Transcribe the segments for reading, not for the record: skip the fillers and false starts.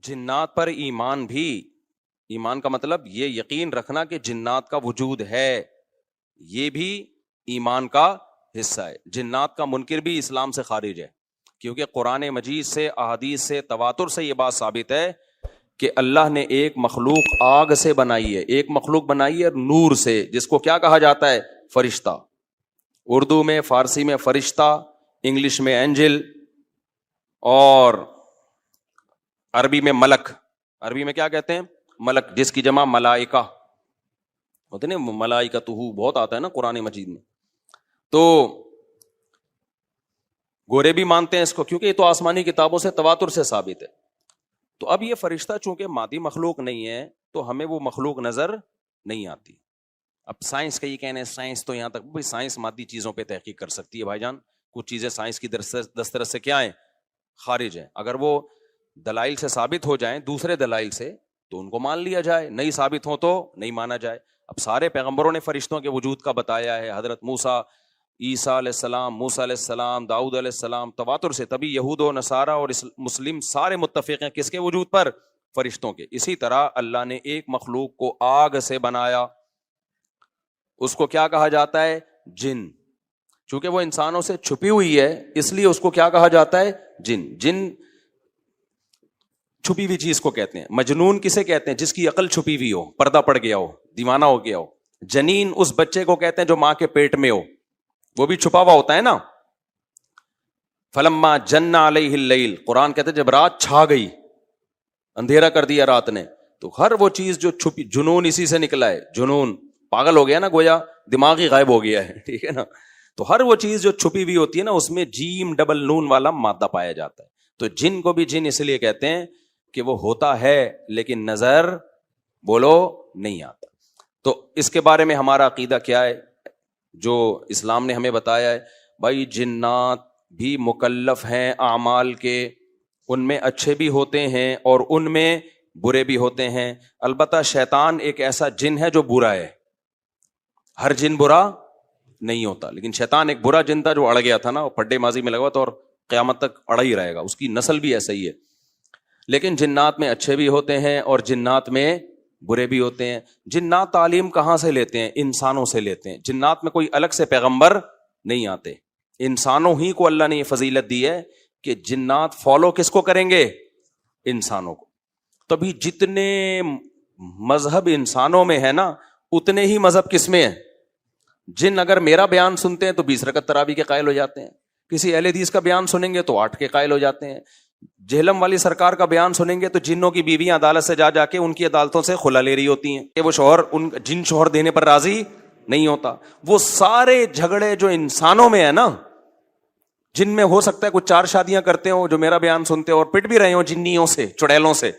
جنات پر ایمان بھی، ایمان کا مطلب یہ یقین رکھنا کہ جنات کا وجود ہے، یہ بھی ایمان کا حصہ ہے۔ جنات کا منکر بھی اسلام سے خارج ہے، کیونکہ قرآن مجید سے، احادیث سے، تواتر سے یہ بات ثابت ہے کہ اللہ نے ایک مخلوق آگ سے بنائی ہے، ایک مخلوق بنائی ہے نور سے، جس کو کیا کہا جاتا ہے؟ فرشتہ۔ اردو میں، فارسی میں فرشتہ، انگلش میں اینجل، اور عربی میں ملک۔ عربی میں کیا کہتے ہیں؟ ملک، جس کی جمع ملائکہ ہوتے نا، ملائکتہ بہت آتا ہے نا قرآن مجید میں۔ تو گورے بھی مانتے ہیں اس کو، کیونکہ یہ تو آسمانی کتابوں سے، تواتر سے ثابت ہے۔ تو اب یہ فرشتہ چونکہ مادی مخلوق نہیں ہے تو ہمیں وہ مخلوق نظر نہیں آتی۔ اب سائنس کا یہ کہنا ہے، سائنس تو یہاں تک، بھائی سائنس مادی چیزوں پہ تحقیق کر سکتی ہے بھائی جان، کچھ چیزیں سائنس کی دسترس سے کیا ہیں؟ خارج ہیں۔ اگر وہ دلائل سے ثابت ہو جائیں، دوسرے دلائل سے، تو ان کو مان لیا جائے، نہیں ثابت ہو تو نہیں مانا جائے۔ اب سارے پیغمبروں نے فرشتوں کے وجود کا بتایا ہے، حضرت موسیٰ، عیسیٰ علیہ السلام، موسیٰ علیہ السلام، داؤد علیہ السلام، تواتر سے۔ تبھی یہود و نصارہ اور مسلم سارے متفق ہیں کس کے وجود پر؟ فرشتوں کے۔ اسی طرح اللہ نے ایک مخلوق کو آگ سے بنایا، اس کو کیا کہا جاتا ہے؟ جن۔ چونکہ وہ انسانوں سے چھپی ہوئی ہے اس لیے اس کو کیا کہا جاتا ہے؟ جن۔ جن چھپی ہوئی چیز کو کہتے ہیں۔ مجنون کسے کہتے ہیں؟ جس کی عقل چھپی ہوئی ہو، پردہ پڑ گیا ہو، دیوانہ ہو گیا ہو۔ جنین اس بچے کو کہتے ہیں جو ماں کے پیٹ میں ہو، وہ بھی چھپا ہوا ہوتا ہے نا۔ فلما جن علیہ اللیل، قرآن کہتے ہیں جب رات چھا گئی، اندھیرا کر دیا رات نے، تو ہر وہ چیز جو چھپی، جنون اسی سے نکلا ہے۔ جنون پاگل ہو گیا نا، گویا دماغ ہی غائب ہو گیا ہے، ٹھیک ہے نا۔ تو ہر وہ چیز جو چھپی ہوئی ہوتی ہے نا، اس میں جیم ڈبل نون والا مادہ پایا جاتا ہے۔ تو جن کو بھی جن اس لیے کہتے ہیں کہ وہ ہوتا ہے لیکن نظر، بولو، نہیں آتا۔ تو اس کے بارے میں ہمارا عقیدہ کیا ہے جو اسلام نے ہمیں بتایا ہے؟ بھائی جنات بھی مکلف ہیں اعمال کے، ان میں اچھے بھی ہوتے ہیں اور ان میں برے بھی ہوتے ہیں۔ البتہ شیطان ایک ایسا جن ہے جو برا ہے، ہر جن برا نہیں ہوتا، لیکن شیطان ایک برا جن تھا جو اڑ گیا تھا نا، پھڈے ماضی میں لگا تھا اور قیامت تک اڑا ہی رہے گا، اس کی نسل بھی ایسا ہی ہے۔ لیکن جنات میں اچھے بھی ہوتے ہیں اور جنات میں برے بھی ہوتے ہیں۔ جنات تعلیم کہاں سے لیتے ہیں؟ انسانوں سے لیتے ہیں۔ جنات میں کوئی الگ سے پیغمبر نہیں آتے، انسانوں ہی کو اللہ نے یہ فضیلت دی ہے کہ جنات فالو کس کو کریں گے؟ انسانوں کو۔ تبھی جتنے مذہب انسانوں میں ہے نا، اتنے ہی مذہب کس میں ہے؟ جن اگر میرا بیان سنتے ہیں تو 20 رکعت تراویح کے قائل ہو جاتے ہیں، کسی اہل حدیث کا بیان سنیں گے تو 8 کے قائل ہو جاتے ہیں، جہلم والی سرکار کا بیان سنیں گے تو جنوں کی بیویاں عدالت سے جا کے ان کی عدالتوں سے خلا لے رہی ہوتی ہیں کہ وہ شوہر جن شوہر دینے پر راضی نہیں ہوتا۔ وہ سارے جھگڑے جو انسانوں میں ہے نا، جن میں ہو سکتا ہے کچھ 4 شادیاں کرتے ہوں جو میرا بیان سنتے اور پٹ بھی رہے ہوں جنیوں سے، چڑیلوں سے،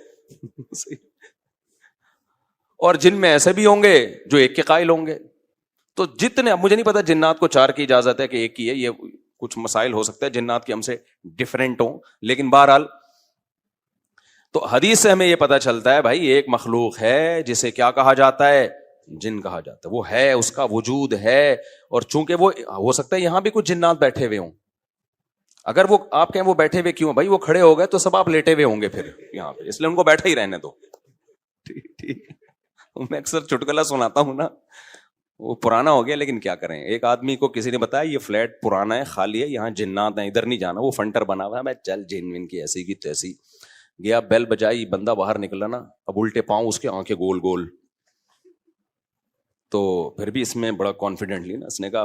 اور جن میں ایسے بھی ہوں گے جو 1 کے قائل ہوں گے۔ تو جتنے، مجھے نہیں پتا جنات کو 4 کی اجازت ہے کہ 1 کی ہے، یہ کچھ مسائل ہو سکتا ہے جنات کے ہم سے ڈیفرنٹ ہوں، لیکن بہرحال تو حدیث سے ہمیں یہ پتا چلتا ہے بھائی ایک مخلوق ہے جسے کیا کہا جاتا ہے؟ جن کہا جاتا ہے۔ وہ ہے، اس کا وجود ہے، اور چونکہ وہ ہو سکتا ہے یہاں بھی کچھ جنات بیٹھے ہوئے ہوں۔ اگر وہ آپ کہیں وہ بیٹھے ہوئے کیوں؟ بھائی وہ کھڑے ہو گئے تو سب آپ لیٹے ہوئے ہوں گے پھر یہاں پہ، اس لیے ان کو بیٹھے ہی رہنے دو۔ ٹھیک، میں اکثر چٹکلا سناتا ہوں نا، وہ پرانا ہو گیا لیکن کیا کریں۔ ایک آدمی کو کسی نے بتایا یہ فلیٹ پرانا ہے، خالی ہے، یہاں جنات ہیں، ادھر نہیں جانا، وہ فنٹر بنا ہوا ہے۔ میں چل جن ون کی ایسی کی تیسی گیا، بیل بجائی، بندہ باہر نکلا نا، اب الٹے پاؤں اس کے آنکھیں گول گول۔ تو پھر بھی اس میں بڑا کانفیڈنٹلی نا اس نے کہا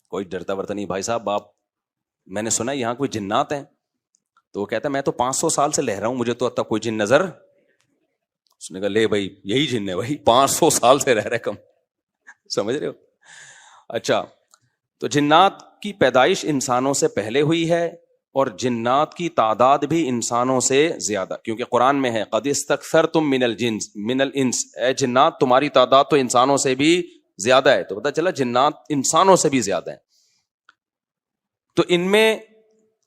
کوئی ڈرتا ورتا نہیں بھائی صاحب، آپ میں نے سنا یہاں کوئی جنات ہیں؟ تو وہ کہتا ہے میں تو 500 سال سے رہ رہا ہوں، مجھے تو اب تک کوئی جن نظر۔ اس نے کہا لے بھائی یہی جن ہے بھائی، 500 سال سے رہ رہے کم، سمجھ رہے ہو؟ اچھا، تو جنات کی پیدائش انسانوں سے پہلے ہوئی ہے اور جنات کی تعداد بھی انسانوں سے زیادہ، کیونکہ قرآن میں ہے قد استکثرتم من الانس، اے جنات تمہاری تعداد تو انسانوں سے بھی زیادہ ہے۔ تو پتہ چلا جنات انسانوں سے بھی زیادہ ہیں۔ تو ان میں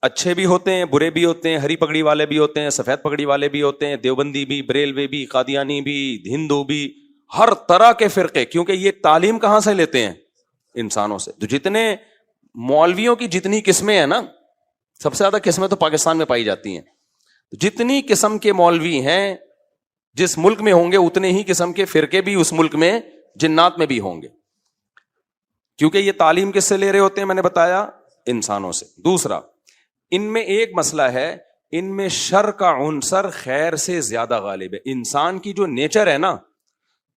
اچھے بھی ہوتے ہیں، برے بھی ہوتے ہیں، ہری پگڑی والے بھی ہوتے ہیں، سفید پگڑی والے بھی ہوتے ہیں، دیوبندی بھی، بریلوی بھی، قادیانی بھی، ہندو بھی، ہر طرح کے فرقے، کیونکہ یہ تعلیم کہاں سے لیتے ہیں؟ انسانوں سے۔ تو جتنے مولویوں کی جتنی قسمیں ہیں نا، سب سے زیادہ قسمیں تو پاکستان میں پائی جاتی ہیں۔ جتنی قسم کے مولوی ہیں جس ملک میں ہوں گے اتنے ہی قسم کے فرقے بھی اس ملک میں جنات میں بھی ہوں گے, کیونکہ یہ تعلیم کس سے لے رہے ہوتے ہیں, میں نے بتایا انسانوں سے. دوسرا, ان میں ایک مسئلہ ہے, ان میں شر کا عنصر خیر سے زیادہ غالب ہے. انسان کی جو نیچر ہے نا,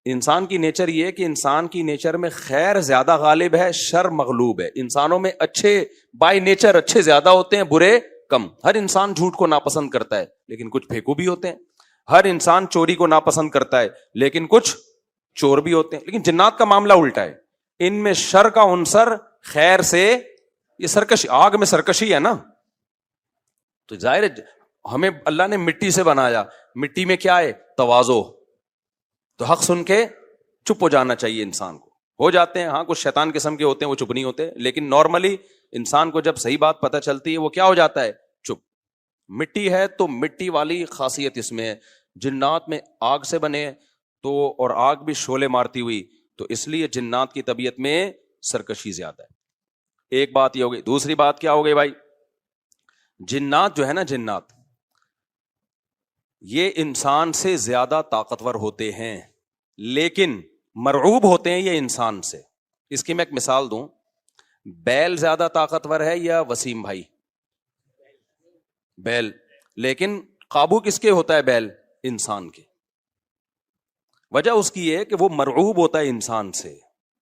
انسان کی نیچر یہ ہے کہ انسان کی نیچر میں خیر زیادہ غالب ہے, شر مغلوب ہے. انسانوں میں اچھے بائی نیچر اچھے زیادہ ہوتے ہیں, برے کم. ہر انسان جھوٹ کو ناپسند کرتا ہے لیکن کچھ پھینکو بھی ہوتے ہیں. ہر انسان چوری کو ناپسند کرتا ہے لیکن کچھ چور بھی ہوتے ہیں. لیکن جنات کا معاملہ الٹا ہے, ان میں شر کا عنصر خیر سے, یہ سرکش, آگ میں سرکشی ہے نا, تو ظاہر ہے ہمیں اللہ نے مٹی سے بنایا, مٹی میں کیا ہے, تواضع. تو حق سن کے چپ ہو جانا چاہیے انسان کو. ہو جاتے ہیں ہاں, کچھ شیطان قسم کے ہوتے ہیں وہ چپ نہیں ہوتے, لیکن نارملی انسان کو جب صحیح بات پتہ چلتی ہے وہ کیا ہو جاتا ہے, چپ. مٹی ہے تو مٹی والی خاصیت اس میں ہے. جنات میں آگ سے بنے تو, اور آگ بھی شعلے مارتی ہوئی, تو اس لیے جنات کی طبیعت میں سرکشی زیادہ ہے. ایک بات یہ ہو گئی. دوسری بات کیا ہو گئی بھائی, جنات جو ہے نا, جنات یہ انسان سے زیادہ طاقتور ہوتے ہیں لیکن مرعوب ہوتے ہیں یہ انسان سے. اس کی میں ایک مثال دوں, بیل زیادہ طاقتور ہے یا وسیم بھائی؟ بیل. لیکن قابو کس کے ہوتا ہے بیل؟ انسان کے. وجہ اس کی ہے کہ وہ مرعوب ہوتا ہے انسان سے.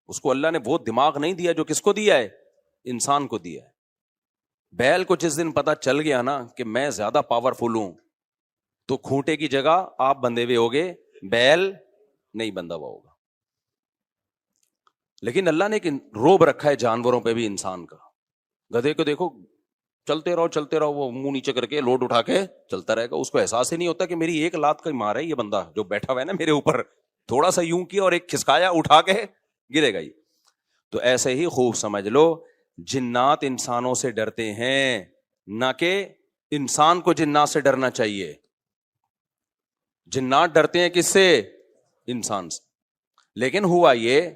اس کو اللہ نے وہ دماغ نہیں دیا جو کس کو دیا ہے, انسان کو دیا ہے. بیل کو جس دن پتا چل گیا نا کہ میں زیادہ پاورفل ہوں, تو کھوٹے کی جگہ آپ بندھے ہوئے ہوگے, بیل نہیں بندھا ہوا ہوگا. لیکن اللہ نے ایک روب رکھا ہے جانوروں پہ بھی انسان کا. گدھے کو دیکھو, چلتے رہو, وہ منہ نیچے کر کے لوڈ اٹھا کے چلتا رہے گا. اس کو احساس ہی نہیں ہوتا کہ میری ایک لات کا مار ہے یہ بندہ جو بیٹھا ہوا ہے نا میرے اوپر, تھوڑا سا یوں کیا اور ایک کھسکایا, اٹھا کے گرے گا. تو ایسے ہی خوب سمجھ لو, جنات انسانوں سے ڈرتے ہیں, نہ کہ انسان کو جنات سے ڈرنا چاہیے. جنات ڈرتے ہیں کس سے؟ انسان سے. لیکن ہوا یہ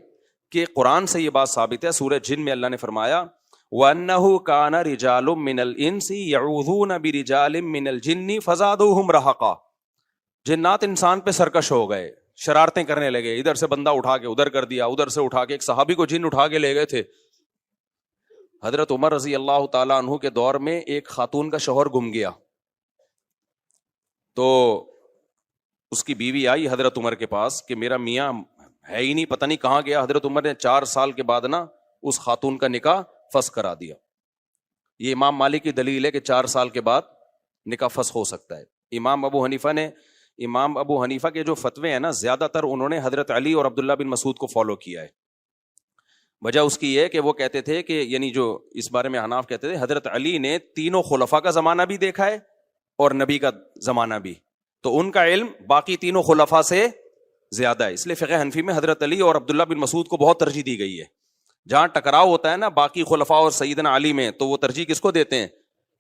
کہ قرآن سے یہ بات ثابت ہے. سورہ جن میں اللہ نے فرمایا وَأَنَّهُ كَانَ رِجَالٌ مِّنَ الْإِنسِ يَعُوذُونَ بِرِجَالٍ مِّنَ الْجِنِّ فَزَادُوهُمْ رَهَقًا. جنات انسان پہ سرکش ہو گئے, شرارتیں کرنے لگے, ادھر سے بندہ اٹھا کے ادھر کر دیا, ادھر سے اٹھا کے. ایک صحابی کو جن اٹھا کے لے گئے تھے. حضرت عمر رضی اللہ تعالیٰ عنہ کے دور میں ایک خاتون کا شوہر گم گیا, تو اس کی بیوی آئی حضرت عمر کے پاس کہ میرا میاں ہے ہی نہیں, پتہ نہیں کہاں گیا. حضرت عمر نے 4 سال کے بعد نا اس خاتون کا نکاح فسخ کرا دیا. یہ امام مالک کی دلیل ہے کہ 4 سال کے بعد نکاح فسخ ہو سکتا ہے. امام ابو حنیفہ کے جو فتوے ہیں نا, زیادہ تر انہوں نے حضرت علی اور عبداللہ بن مسعود کو فالو کیا ہے. وجہ اس کی یہ کہ وہ کہتے تھے کہ, یعنی جو اس بارے میں حناف کہتے تھے, حضرت علی نے تینوں خلفاء کا زمانہ بھی دیکھا ہے اور نبی کا زمانہ بھی, تو ان کا علم باقی تینوں خلفاء سے زیادہ ہے. اس لیے فقہ حنفی میں حضرت علی اور عبداللہ بن مسعود کو بہت ترجیح دی گئی ہے. جہاں ٹکراؤ ہوتا ہے نا باقی خلفاء اور سیدنا علی میں, تو وہ ترجیح کس کو دیتے ہیں؟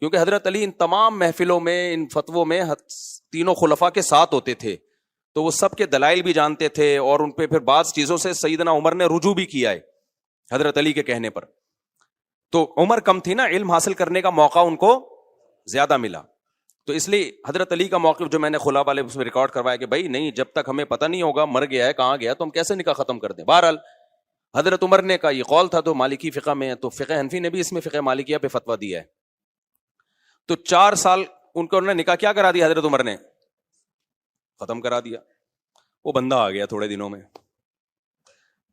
کیونکہ حضرت علی ان تمام محفلوں میں, ان فتووں میں تینوں خلفاء کے ساتھ ہوتے تھے, تو وہ سب کے دلائل بھی جانتے تھے, اور ان پہ پھر بعض چیزوں سے سیدنا عمر نے رجوع بھی کیا ہے حضرت علی کے کہنے پر. تو عمر کم تھی نا, علم حاصل کرنے کا موقع ان کو زیادہ ملا. تو اس لیے حضرت علی کا موقف جو میں نے خلا والے اس میں ریکارڈ کروایا کہ بھائی نہیں, جب تک ہمیں پتہ نہیں ہوگا مر گیا ہے کہاں گیا تو ہم کیسے نکاح ختم کر دیں. بہرحال حضرت عمر نے کا یہ قول تھا, تو مالکی فقہ میں, تو فقہ حنفی نے بھی اس میں فقہ مالکیہ پہ فتویٰ دیا ہے. تو 4 سال ان کو انہوں نے نکاح کیا کرا دیا, حضرت عمر نے ختم کرا دیا. وہ بندہ آ گیا تھوڑے دنوں میں,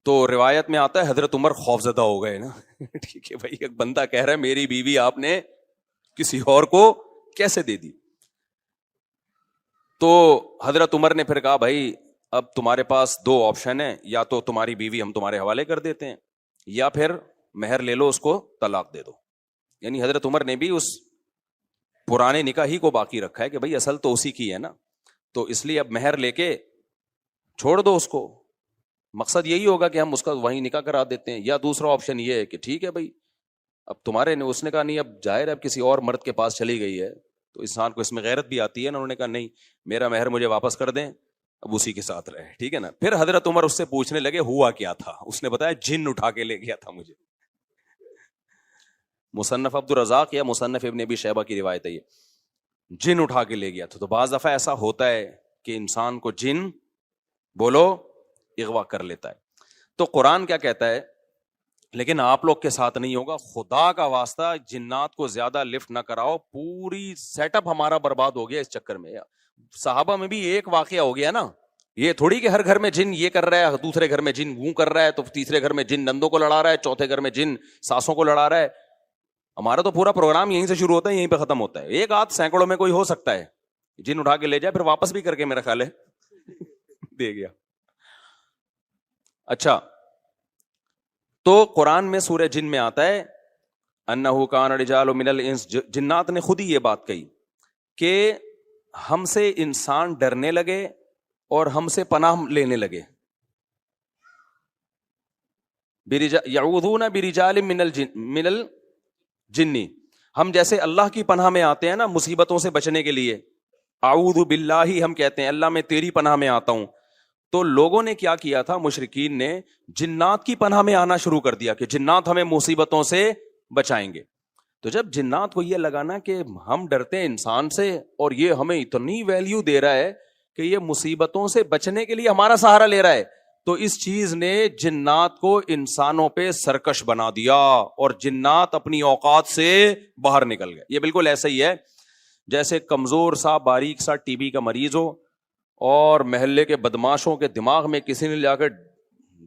تو روایت میں آتا ہے حضرت عمر خوفزدہ ہو گئے نا. ٹھیک ہے بھائی, ایک بندہ کہہ رہا ہے میری بیوی آپ نے کسی اور کو کیسے دے دی. تو حضرت عمر نے پھر کہا بھائی اب تمہارے پاس 2 آپشن ہیں, یا تو تمہاری بیوی ہم تمہارے حوالے کر دیتے ہیں, یا پھر مہر لے لو, اس کو طلاق دے دو. یعنی حضرت عمر نے بھی اس پرانے نکاح ہی کو باقی رکھا ہے کہ بھائی اصل تو اسی کی ہے نا, تو اس لیے اب مہر لے کے چھوڑ دو اس کو. مقصد یہی ہوگا کہ ہم اس کا وہیں نکاح کرا دیتے ہیں. یا دوسرا آپشن یہ ہے کہ ٹھیک ہے بھائی اب تمہارے نے, اس نے کہا نہیں, اب ظاہر ہے اب کسی اور مرد کے پاس چلی گئی ہے, تو انسان کو اس میں غیرت بھی آتی ہے نا. انہوں نے کہا نہیں, میرا مہر مجھے واپس کر دیں, اب اسی کے ساتھ رہے. ٹھیک ہے نا. پھر حضرت عمر اس سے پوچھنے لگے ہوا کیا تھا. اس نے بتایا جن اٹھا کے لے گیا تھا مجھے. مصنف عبد الرزاق یا مصنف ابن ابی شیبہ کی روایت ہے یہ. جن اٹھا کے لے گیا تھا. تو بعض دفعہ ایسا ہوتا ہے کہ انسان کو جن بولو اغوا کر لیتا ہے. تو قرآن کیا کہتا ہے, لیکن آپ لوگ کے ساتھ نہیں ہوگا, خدا کا واسطہ جنات کو زیادہ لفٹ نہ کراؤ, پوری سیٹ اپ ہمارا برباد ہو گیا اس چکر میں. صحابہ میں بھی ایک واقعہ ہو گیا نا, یہ تھوڑی کہ ہر گھر میں جن یہ کر رہا ہے, دوسرے گھر میں جن وہ کر رہا ہے, تو تیسرے گھر میں جن نندوں کو لڑا رہا ہے, چوتھے گھر میں جن ساسوں کو لڑا رہا ہے. ہمارا تو پورا پروگرام یہیں سے شروع ہوتا ہے, یہیں پہ ختم ہوتا ہے. ایک آدھ سینکڑوں میں کوئی ہو سکتا ہے جن اٹھا کے لے جائے, پھر واپس بھی کر کے میرا خیال ہے دے گیا. اچھا, تو قرآن میں سورہ جن میں آتا ہے انہ کان رجال من الانس, جنات نے خود ہی یہ بات کہی کہ ہم سے انسان ڈرنے لگے اور ہم سے پناہ لینے لگے. یعوذون برجال من الجن, ہم جیسے اللہ کی پناہ میں آتے ہیں نا مصیبتوں سے بچنے کے لیے, اعوذ باللہ ہم کہتے ہیں اللہ میں تیری پناہ میں آتا ہوں. تو لوگوں نے کیا کیا تھا, مشرکین نے جنات کی پناہ میں آنا شروع کر دیا کہ جنات ہمیں مصیبتوں سے بچائیں گے. تو جب جنات کو یہ لگانا کہ ہم ڈرتے ہیں انسان سے اور یہ ہمیں اتنی ویلیو دے رہا ہے کہ یہ مصیبتوں سے بچنے کے لیے ہمارا سہارا لے رہا ہے, تو اس چیز نے جنات کو انسانوں پہ سرکش بنا دیا اور جنات اپنی اوقات سے باہر نکل گئے. یہ بالکل ایسا ہی ہے جیسے کمزور سا باریک سا ٹی بی کا مریض ہو اور محلے کے بدماشوں کے دماغ میں کسی نے جا کے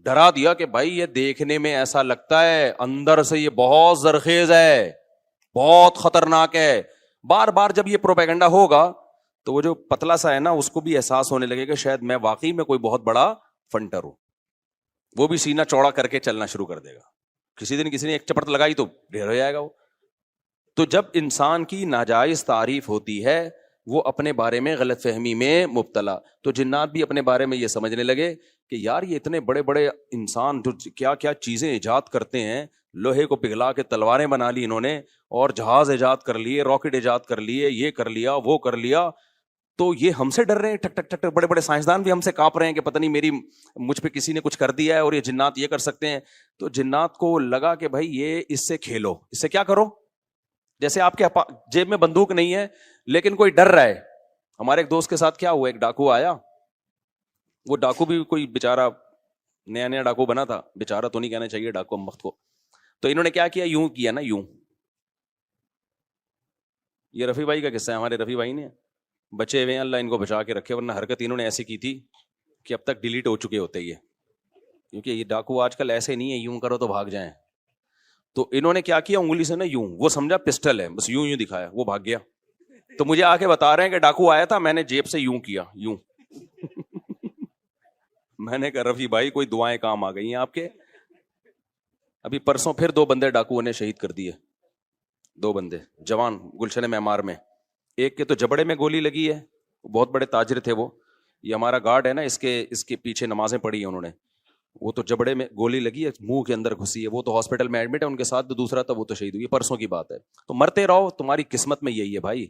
ڈرا دیا کہ بھائی یہ دیکھنے میں ایسا لگتا ہے, اندر سے یہ بہت زرخیز ہے, بہت خطرناک ہے. بار بار جب یہ پروپیگنڈا ہوگا تو وہ جو پتلا سا ہے نا اس کو بھی احساس ہونے لگے کہ شاید میں واقعی میں کوئی بہت بڑا فنٹر ہوں. وہ بھی سینہ چوڑا کر کے چلنا شروع کر دے گا. کسی دن کسی نے ایک چپٹ لگائی تو ڈھیر ہو جائے گا وہ. تو جب انسان کی ناجائز تعریف ہوتی ہے وہ اپنے بارے میں غلط فہمی میں مبتلا, تو جنات بھی اپنے بارے میں یہ سمجھنے لگے کہ یار یہ اتنے بڑے بڑے انسان جو کیا کیا چیزیں ایجاد کرتے ہیں, لوہے کو پگھلا کے تلواریں بنا لی انہوں نے, اور جہاز ایجاد کر لیے, راکٹ ایجاد کر لیے, یہ کر لیا وہ کر لیا, تو یہ ہم سے ڈر رہے ہیں, ٹک ٹک ٹک. بڑے بڑے سائنسدان بھی ہم سے کانپ رہے ہیں کہ پتہ نہیں مجھ پہ کسی نے کچھ کر دیا ہے اور یہ جنات یہ کر سکتے ہیں. تو جنات کو لگا کہ بھائی یہ اس سے کھیلو, اس سے کیا کرو, جیسے آپ کے جیب میں بندوق نہیں ہے لیکن کوئی ڈر رہا ہے. ہمارے ایک دوست کے ساتھ کیا ہوا, ایک ڈاکو آیا, وہ ڈاکو بھی کوئی بیچارہ نیا نیا ڈاکو بنا تھا, بیچارہ تو نہیں کہنا چاہیے ڈاکو ہم وقت کو. تو انہوں نے کیا کیا, یوں کیا نا, یوں. یہ رفیع بھائی کا قصہ ہے, ہمارے رفیع بھائی نے بچے ہوئے ہیں, اللہ ان کو بچا کے رکھے, ورنہ حرکت انہوں نے ایسی کی تھی کہ اب تک ڈیلیٹ ہو چکے ہوتے یہ, کیونکہ یہ ڈاکو آج کل ایسے نہیں ہے یوں کرو تو بھاگ جائیں. تو انہوں نے کیا کیا, انگلی سے نا یوں, وہ سمجھا پسٹل ہے, بس یوں یوں دکھایا, وہ بھاگ گیا. تو مجھے آ کے بتا رہے ہیں کہ ڈاکو آیا تھا, میں نے جیب سے یوں کیا, یوں. میں نے کہا رفیع بھائی کوئی دعائیں کام آ گئی ہیں آپ کے. ابھی پرسوں پھر 2 بندے ڈاکوؤں نے شہید کر دیے, 2 بندے جوان گلشن معمار میں. ایک کے تو جبڑے میں گولی لگی ہے, بہت بڑے تاجر تھے وہ, یہ ہمارا گارڈ ہے نا, اس کے پیچھے نمازیں پڑھی ہیں انہوں نے, وہ تو جبڑے میں گولی لگی ہے, منہ کے اندر گھسی ہے, وہ تو ہاسپٹل میں ایڈمٹ ہے, ان کے ساتھ جو دوسرا تھا وہ تو شہید ہوئی, پرسوں کی بات ہے. تو مرتے رہو, تمہاری قسمت میں یہی ہے بھائی.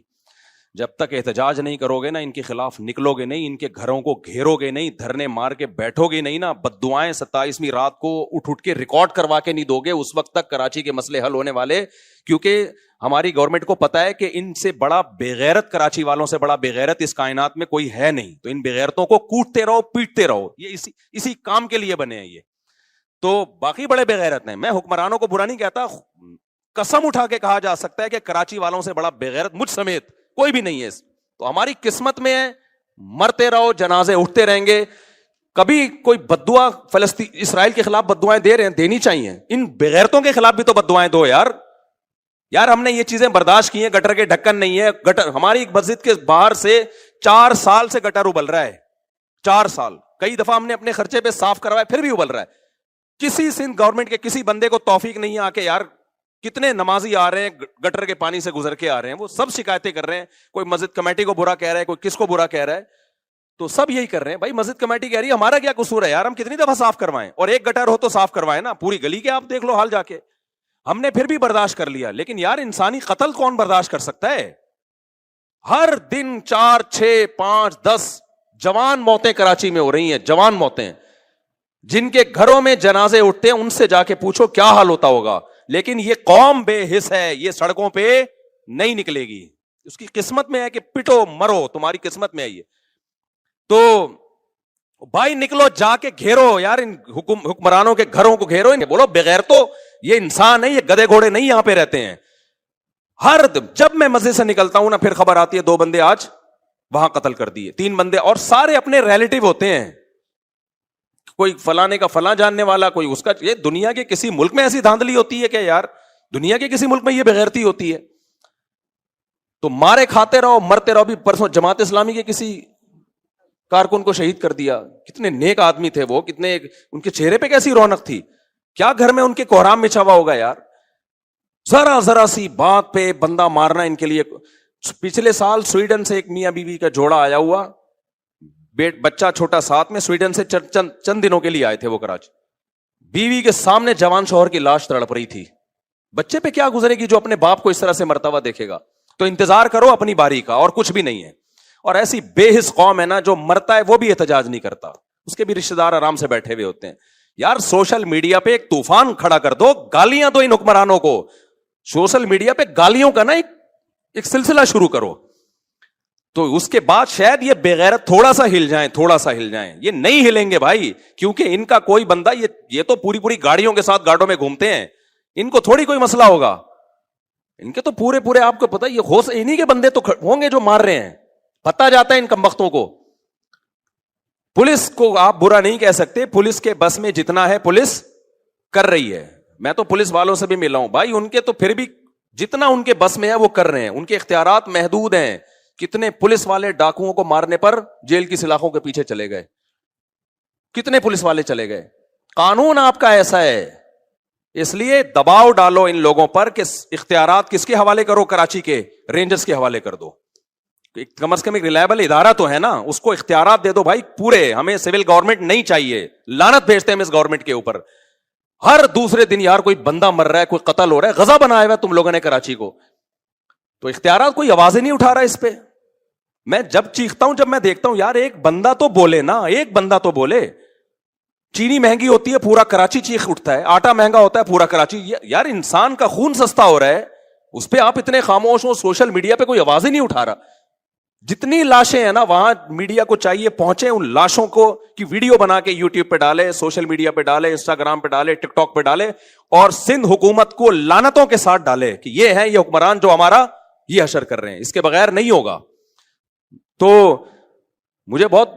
جب تک احتجاج نہیں کرو گے نا, ان کے خلاف نکلو گے نہیں, ان کے گھروں کو گھیرو گے نہیں, دھرنے مار کے بیٹھو گے نہیں نا, بددعائیں 27ویں رات کو اٹھ کے ریکارڈ کروا کے نہیں دو گے, اس وقت تک کراچی کے مسئلے حل ہونے والے. کیونکہ ہماری گورنمنٹ کو پتا ہے کہ ان سے بڑا بےغیرت, کراچی والوں سے بڑا بےغیرت اس کائنات میں کوئی ہے نہیں. تو ان بےغیرتوں کو کوٹتے رہو, پیٹتے رہو, یہ اسی کام کے لیے بنے ہیں یہ. تو باقی بڑے بےغیرت ہیں, میں حکمرانوں کو برا نہیں کہتا, قسم اٹھا کے کہا جا سکتا ہے کہ کراچی والوں سے بڑا بےغیرت مجھ سمیت کوئی بھی نہیں ہے. تو ہماری قسمت میں ہے, مرتے رہو, جنازے اٹھتے رہیں گے. کبھی کوئی بددعا فلسطین اسرائیل کے خلاف بددعائیں دے رہے ہیں, دینی چاہیے. ان بغیرتوں کے خلاف بھی تو بددعائیں دو یار ہم نے یہ چیزیں برداشت کی ہیں. گٹر کے ڈھکن نہیں ہے, گٹر ہماری مسجد کے باہر سے 4 سال سے گٹر ابل رہا ہے, 4 سال. کئی دفعہ ہم نے اپنے خرچے پہ صاف کروایا, پھر بھی ابل رہا ہے. کسی سندھ گورنمنٹ کے کسی بندے کو توفیق نہیں آ کے, یار کتنے نمازی آ رہے ہیں گٹر کے پانی سے گزر کے آ رہے ہیں, وہ سب شکایتیں کر رہے ہیں. کوئی مسجد کمیٹی کو برا کہہ رہا ہے, کوئی کس کو برا کہہ رہا ہے, تو سب یہی کر رہے ہیں. بھائی مسجد کمیٹی کہہ رہی ہے ہمارا کیا قصور ہے یار, ہم کتنی دفعہ صاف کروائیں, اور ایک گٹر ہو تو صاف کروائیں نا, پوری گلی کے آپ دیکھ لو حال جا کے. ہم نے پھر بھی برداشت کر لیا. لیکن یار انسانی قتل کون برداشت کر سکتا ہے؟ ہر دن 4 6 5 10 جوان موتیں کراچی میں ہو رہی ہیں, جوان موتیں. جن کے گھروں میں جنازے اٹھتے ہیں ان سے جا کے پوچھو کیا حال ہوتا ہوگا. لیکن یہ قوم بے حس ہے, یہ سڑکوں پہ نہیں نکلے گی. اس کی قسمت میں ہے کہ پٹو مرو، تمہاری قسمت میں ہے یہ. تو بھائی نکلو جا کے گھیرو یار ان حکمرانوں کے گھروں کو گھیرو، بولو بغیر تو یہ انسان ہے، یہ گدے گھوڑے نہیں یہاں پہ رہتے ہیں. جب میں مسجد سے نکلتا ہوں نا پھر خبر آتی ہے 2 بندے آج وہاں قتل کر دیے، 3 بندے، اور سارے اپنے ریلیٹو ہوتے ہیں، کوئی فلانے کا فلاں جاننے والا، کوئی اس کا. یہ دنیا کے کسی ملک میں ایسی دھاندلی ہوتی ہے کہ یار دنیا کے کسی ملک میں یہ بغیرتی ہوتی ہے؟ تو مارے کھاتے رہو مرتے رہو. بھی پرسوں جماعت اسلامی کے کسی کارکن کو شہید کر دیا. کتنے نیک آدمی تھے وہ، کتنے ان کے چہرے پہ کیسی رونق تھی، کیا گھر میں ان کے کوہرام مچا ہوا ہوگا یار. ذرا سی بات پہ بندہ مارنا ان کے لیے. پچھلے سال سویڈن سے ایک میاں بیوی کا جوڑا آیا ہوا، بچہ چھوٹا ساتھ میں، سویڈن سے چند دنوں کے لیے آئے تھے وہ کراچی. بیوی کے سامنے جوان شوہر کی لاش تڑپ رہی تھی. بچے پہ کیا گزرے گی جو اپنے باپ کو اس طرح سے مرتا ہوا دیکھے گا؟ تو انتظار کرو اپنی باری کا، اور کچھ بھی نہیں ہے. اور ایسی بے حس قوم ہے نا، جو مرتا ہے وہ بھی احتجاج نہیں کرتا، اس کے بھی رشتہ دار آرام سے بیٹھے ہوئے ہوتے ہیں. یار سوشل میڈیا پہ ایک طوفان کھڑا کر دو، گالیاں دو ان حکمرانوں کو. سوشل میڈیا پہ گالیوں کا نا ایک سلسلہ شروع کرو، تو اس کے بعد شاید یہ بغیرت تھوڑا سا ہل جائیں. یہ نہیں ہلیں گے بھائی، کیونکہ ان کا کوئی بندہ، یہ تو پوری گاڑیوں کے ساتھ گاڑوں میں گھومتے ہیں، ان کو تھوڑی کوئی مسئلہ ہوگا. ان کے تو پورے آپ کو پتا، یہ ہوش انہی کے بندے تو ہوں گے جو مار رہے ہیں. پتا جاتا ہے ان کمبختوں کو. پولیس کو آپ برا نہیں کہہ سکتے، پولیس کے بس میں جتنا ہے پولیس کر رہی ہے. میں تو پولیس والوں سے بھی ملا ہوں بھائی، ان کے تو پھر بھی جتنا ان کے بس میں ہے وہ کر رہے ہیں. ان کے اختیارات محدود ہیں. کتنے پولیس والے ڈاکوؤں کو مارنے پر جیل کی سلاخوں کے پیچھے چلے گئے، کتنے پولیس والے چلے گئے. قانون آپ کا ایسا ہے، اس لیے دباؤ ڈالو ان لوگوں پر کہ اختیارات کس کے حوالے کرو، کراچی کے رینجرز کے حوالے کر دو. کم از کم ایک ریلائبل ادارہ تو ہے نا، اس کو اختیارات دے دو بھائی پورے. ہمیں سول گورنمنٹ نہیں چاہیے، لعنت بھیجتے ہیں ہم اس گورنمنٹ کے اوپر. ہر دوسرے دن یار کوئی بندہ مر رہا ہے، کوئی قتل ہو رہا ہے، غزہ بنایا ہوا ہے تم لوگوں نے کراچی کو، تو اختیارات کوئی آوازیں نہیں اٹھا رہا اس پہ. میں جب چیختا ہوں، جب میں دیکھتا ہوں یار ایک بندہ تو بولے نا، ایک بندہ تو بولے. چینی مہنگی ہوتی ہے پورا کراچی چیخ اٹھتا ہے، آٹا مہنگا ہوتا ہے پورا کراچی. یار انسان کا خون سستا ہو رہا ہے، اس پہ آپ اتنے خاموش ہو. سوشل میڈیا پہ کوئی آواز ہی نہیں اٹھا رہا. جتنی لاشیں ہیں نا وہاں میڈیا کو چاہیے پہنچے، ان لاشوں کو کی ویڈیو بنا کے یوٹیوب پہ ڈالے، سوشل میڈیا پہ ڈالے، انسٹاگرام پہ ڈالے، ٹک ٹاک پہ ڈالے، اور سندھ حکومت کو لعنتوں کے ساتھ ڈالے کہ یہ ہے یہ حکمران جو ہمارا یہ حشر کر رہے ہیں. اس کے بغیر نہیں ہوگا. تو مجھے بہت،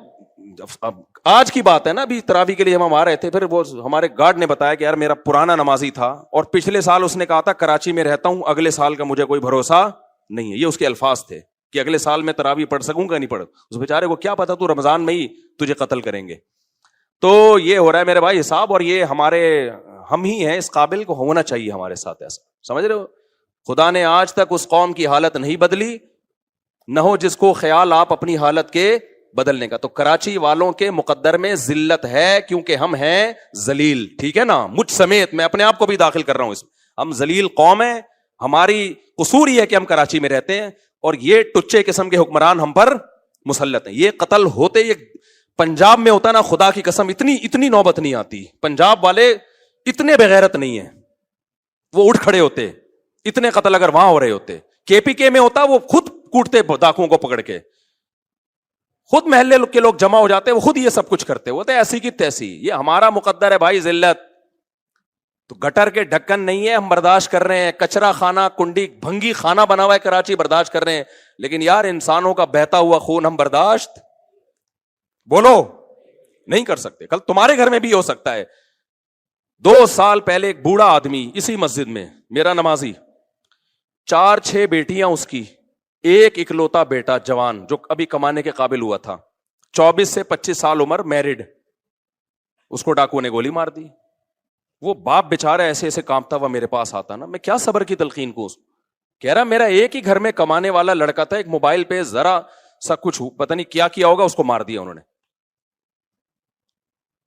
آج کی بات ہے نا، ابھی تراویح کے لیے ہم آ رہے تھے، پھر وہ ہمارے گارڈ نے بتایا کہ یار میرا پرانا نمازی تھا اور پچھلے سال اس نے کہا تھا کراچی میں رہتا ہوں، اگلے سال کا مجھے کوئی بھروسہ نہیں ہے. یہ اس کے الفاظ تھے کہ اگلے سال میں تراویح پڑھ سکوں گا نہیں پڑھ. اس بیچارے کو کیا پتا تو رمضان میں ہی تجھے قتل کریں گے. تو یہ ہو رہا ہے میرے بھائی حساب، اور یہ ہم ہی ہیں اس قابل کو ہونا چاہیے ہمارے ساتھ ایسا. سمجھ رہے ہو؟ خدا نے آج تک اس قوم کی حالت نہیں بدلی، نہ ہو جس کو خیال آپ اپنی حالت کے بدلنے کا. تو کراچی والوں کے مقدر میں ذلت ہے، کیونکہ ہم ہیں ذلیل. ٹھیک ہے نا، مجھ سمیت میں اپنے آپ کو بھی داخل کر رہا ہوں اس میں. ہم ذلیل قوم ہیں، ہماری قصور یہ ہے کہ ہم کراچی میں رہتے ہیں، اور یہ ٹچے قسم کے حکمران ہم پر مسلط ہیں. یہ قتل ہوتے، یہ پنجاب میں ہوتا نا، خدا کی قسم اتنی نوبت نہیں آتی. پنجاب والے اتنے بغیرت نہیں ہیں، وہ اٹھ کھڑے ہوتے. اتنے قتل اگر وہاں ہو رہے ہوتے، کے پی کے میں ہوتا وہ خود کوٹتے ڈاکوؤں کو پکڑ کے، خود محلے کے لوگ جمع ہو جاتے، وہ خود یہ سب کچھ کرتے ہوتے ایسی کی تیسی. یہ ہمارا مقدر ہے بھائی ذلت. تو گٹر کے ڈھکن نہیں ہے، ہم برداشت کر رہے ہیں. کچرا خانہ، کنڈی بھنگی خانہ بنا ہوا ہے کراچی، برداشت کر رہے ہیں. لیکن یار انسانوں کا بہتا ہوا خون ہم برداشت بولو نہیں کر سکتے. کل تمہارے گھر میں بھی ہو سکتا ہے. 2 سال پہلے ایک بوڑھا آدمی اسی مسجد میں، میرا نمازی، 4-6 بیٹیاں اس کی، ایک اکلوتا بیٹا جوان جو ابھی کمانے کے قابل ہوا تھا، 24 سے 25 سال عمر، میرڈ. اس کو ڈاکو نے گولی مار دی. وہ باپ بیچارہ ایسے ایسے کانپتا ہوا میرے پاس آتا نا، میں کیا صبر کی تلقین کو. کہہ رہا میرا ایک ہی گھر میں کمانے والا لڑکا تھا، ایک موبائل پہ ذرا سا کچھ پتہ نہیں کیا ہوگا، اس کو مار دیا انہوں نے.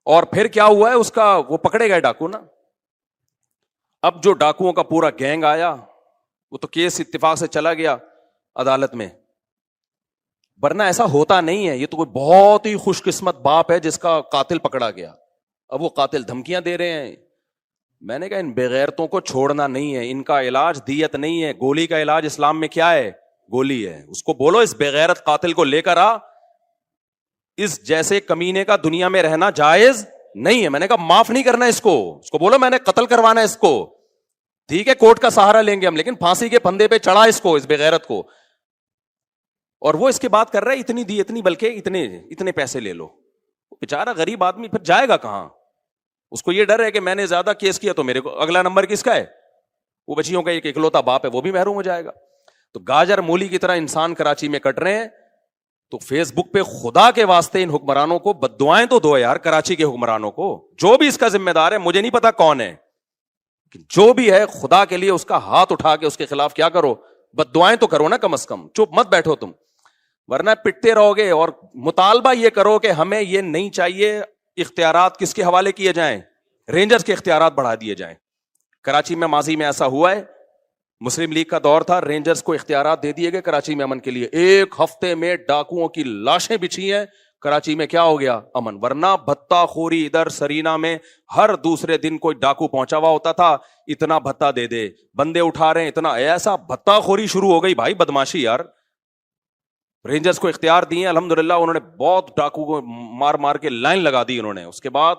اور پھر کیا ہوا ہے اس کا، وہ پکڑے گئے ڈاکو نا. اب جو ڈاکوؤں کا پورا گینگ آیا، وہ تو کیس اتفاق سے چلا گیا عدالت میں، ورنہ ایسا ہوتا نہیں ہے. یہ تو کوئی بہت ہی خوش قسمت باپ ہے جس کا قاتل پکڑا گیا. اب وہ قاتل دھمکیاں دے رہے ہیں. میں نے کہا ان بغیرتوں کو چھوڑنا نہیں ہے، ان کا علاج دیت نہیں ہے. گولی کا علاج اسلام میں کیا ہے؟ گولی ہے. اس کو بولو اس بغیرت قاتل کو لے کر آ, اس جیسے کمینے کا دنیا میں رہنا جائز نہیں ہے. میں نے کہا معاف نہیں کرنا اس کو بولو میں نے قتل کروانا ہے اس کو. ٹھیک ہے کورٹ کا سہارا لیں گے ہم, لیکن پھانسی کے پھندے پہ چڑھا اس کو, اس بغیرت کو. اور وہ اس کی بات کر رہا ہے اتنی دی اتنی, بلکہ اتنے پیسے لے لو. بیچارہ غریب آدمی پھر جائے گا کہاں؟ اس کو یہ ڈر ہے کہ میں نے زیادہ کیس کیا تو میرے کو اگلا نمبر کس کا ہے؟ وہ بچیوں کا ایک اکلوتا باپ ہے, وہ بھی محروم ہو جائے گا. تو گاجر مولی کی طرح انسان کراچی میں کٹ رہے ہیں. تو فیس بک پہ خدا کے واسطے ان حکمرانوں کو بددعائیں تو دو یار, کراچی کے حکمرانوں کو, جو بھی اس کا ذمہ دار ہے, مجھے نہیں پتا کون ہے, جو بھی ہے خدا کے لیے اس کا ہاتھ اٹھا کے اس کے خلاف کیا کرو, بددعائیں تو کرو نا کم از کم, چپ مت بیٹھو تم, ورنہ پٹتے رہو گے. اور مطالبہ یہ کرو کہ ہمیں یہ نہیں چاہیے, اختیارات کس کے حوالے کیے جائیں؟ رینجرز کے اختیارات بڑھا دیے جائیں. کراچی میں ماضی میں ایسا ہوا ہے, مسلم لیگ کا دور تھا, رینجرز کو اختیارات دے دیے گئے کراچی میں امن کے لیے. ایک ہفتے میں ڈاکوؤں کی لاشیں بچھی ہیں کراچی میں, کیا ہو گیا؟ امن. ورنہ بھتہ خوری ادھر سرینا میں ہر دوسرے دن کوئی ڈاکو پہنچا ہوا ہوتا تھا, اتنا بھتہ دے دے, بندے اٹھا رہے ہیں اتنا, ایسا بھتہ خوری شروع ہو گئی بھائی, بدماشی یار. رینجرز کو اختیار دیے الحمدللہ, انہوں نے بہت ڈاکو کو مار مار کے لائن لگا دی انہوں نے. اس کے بعد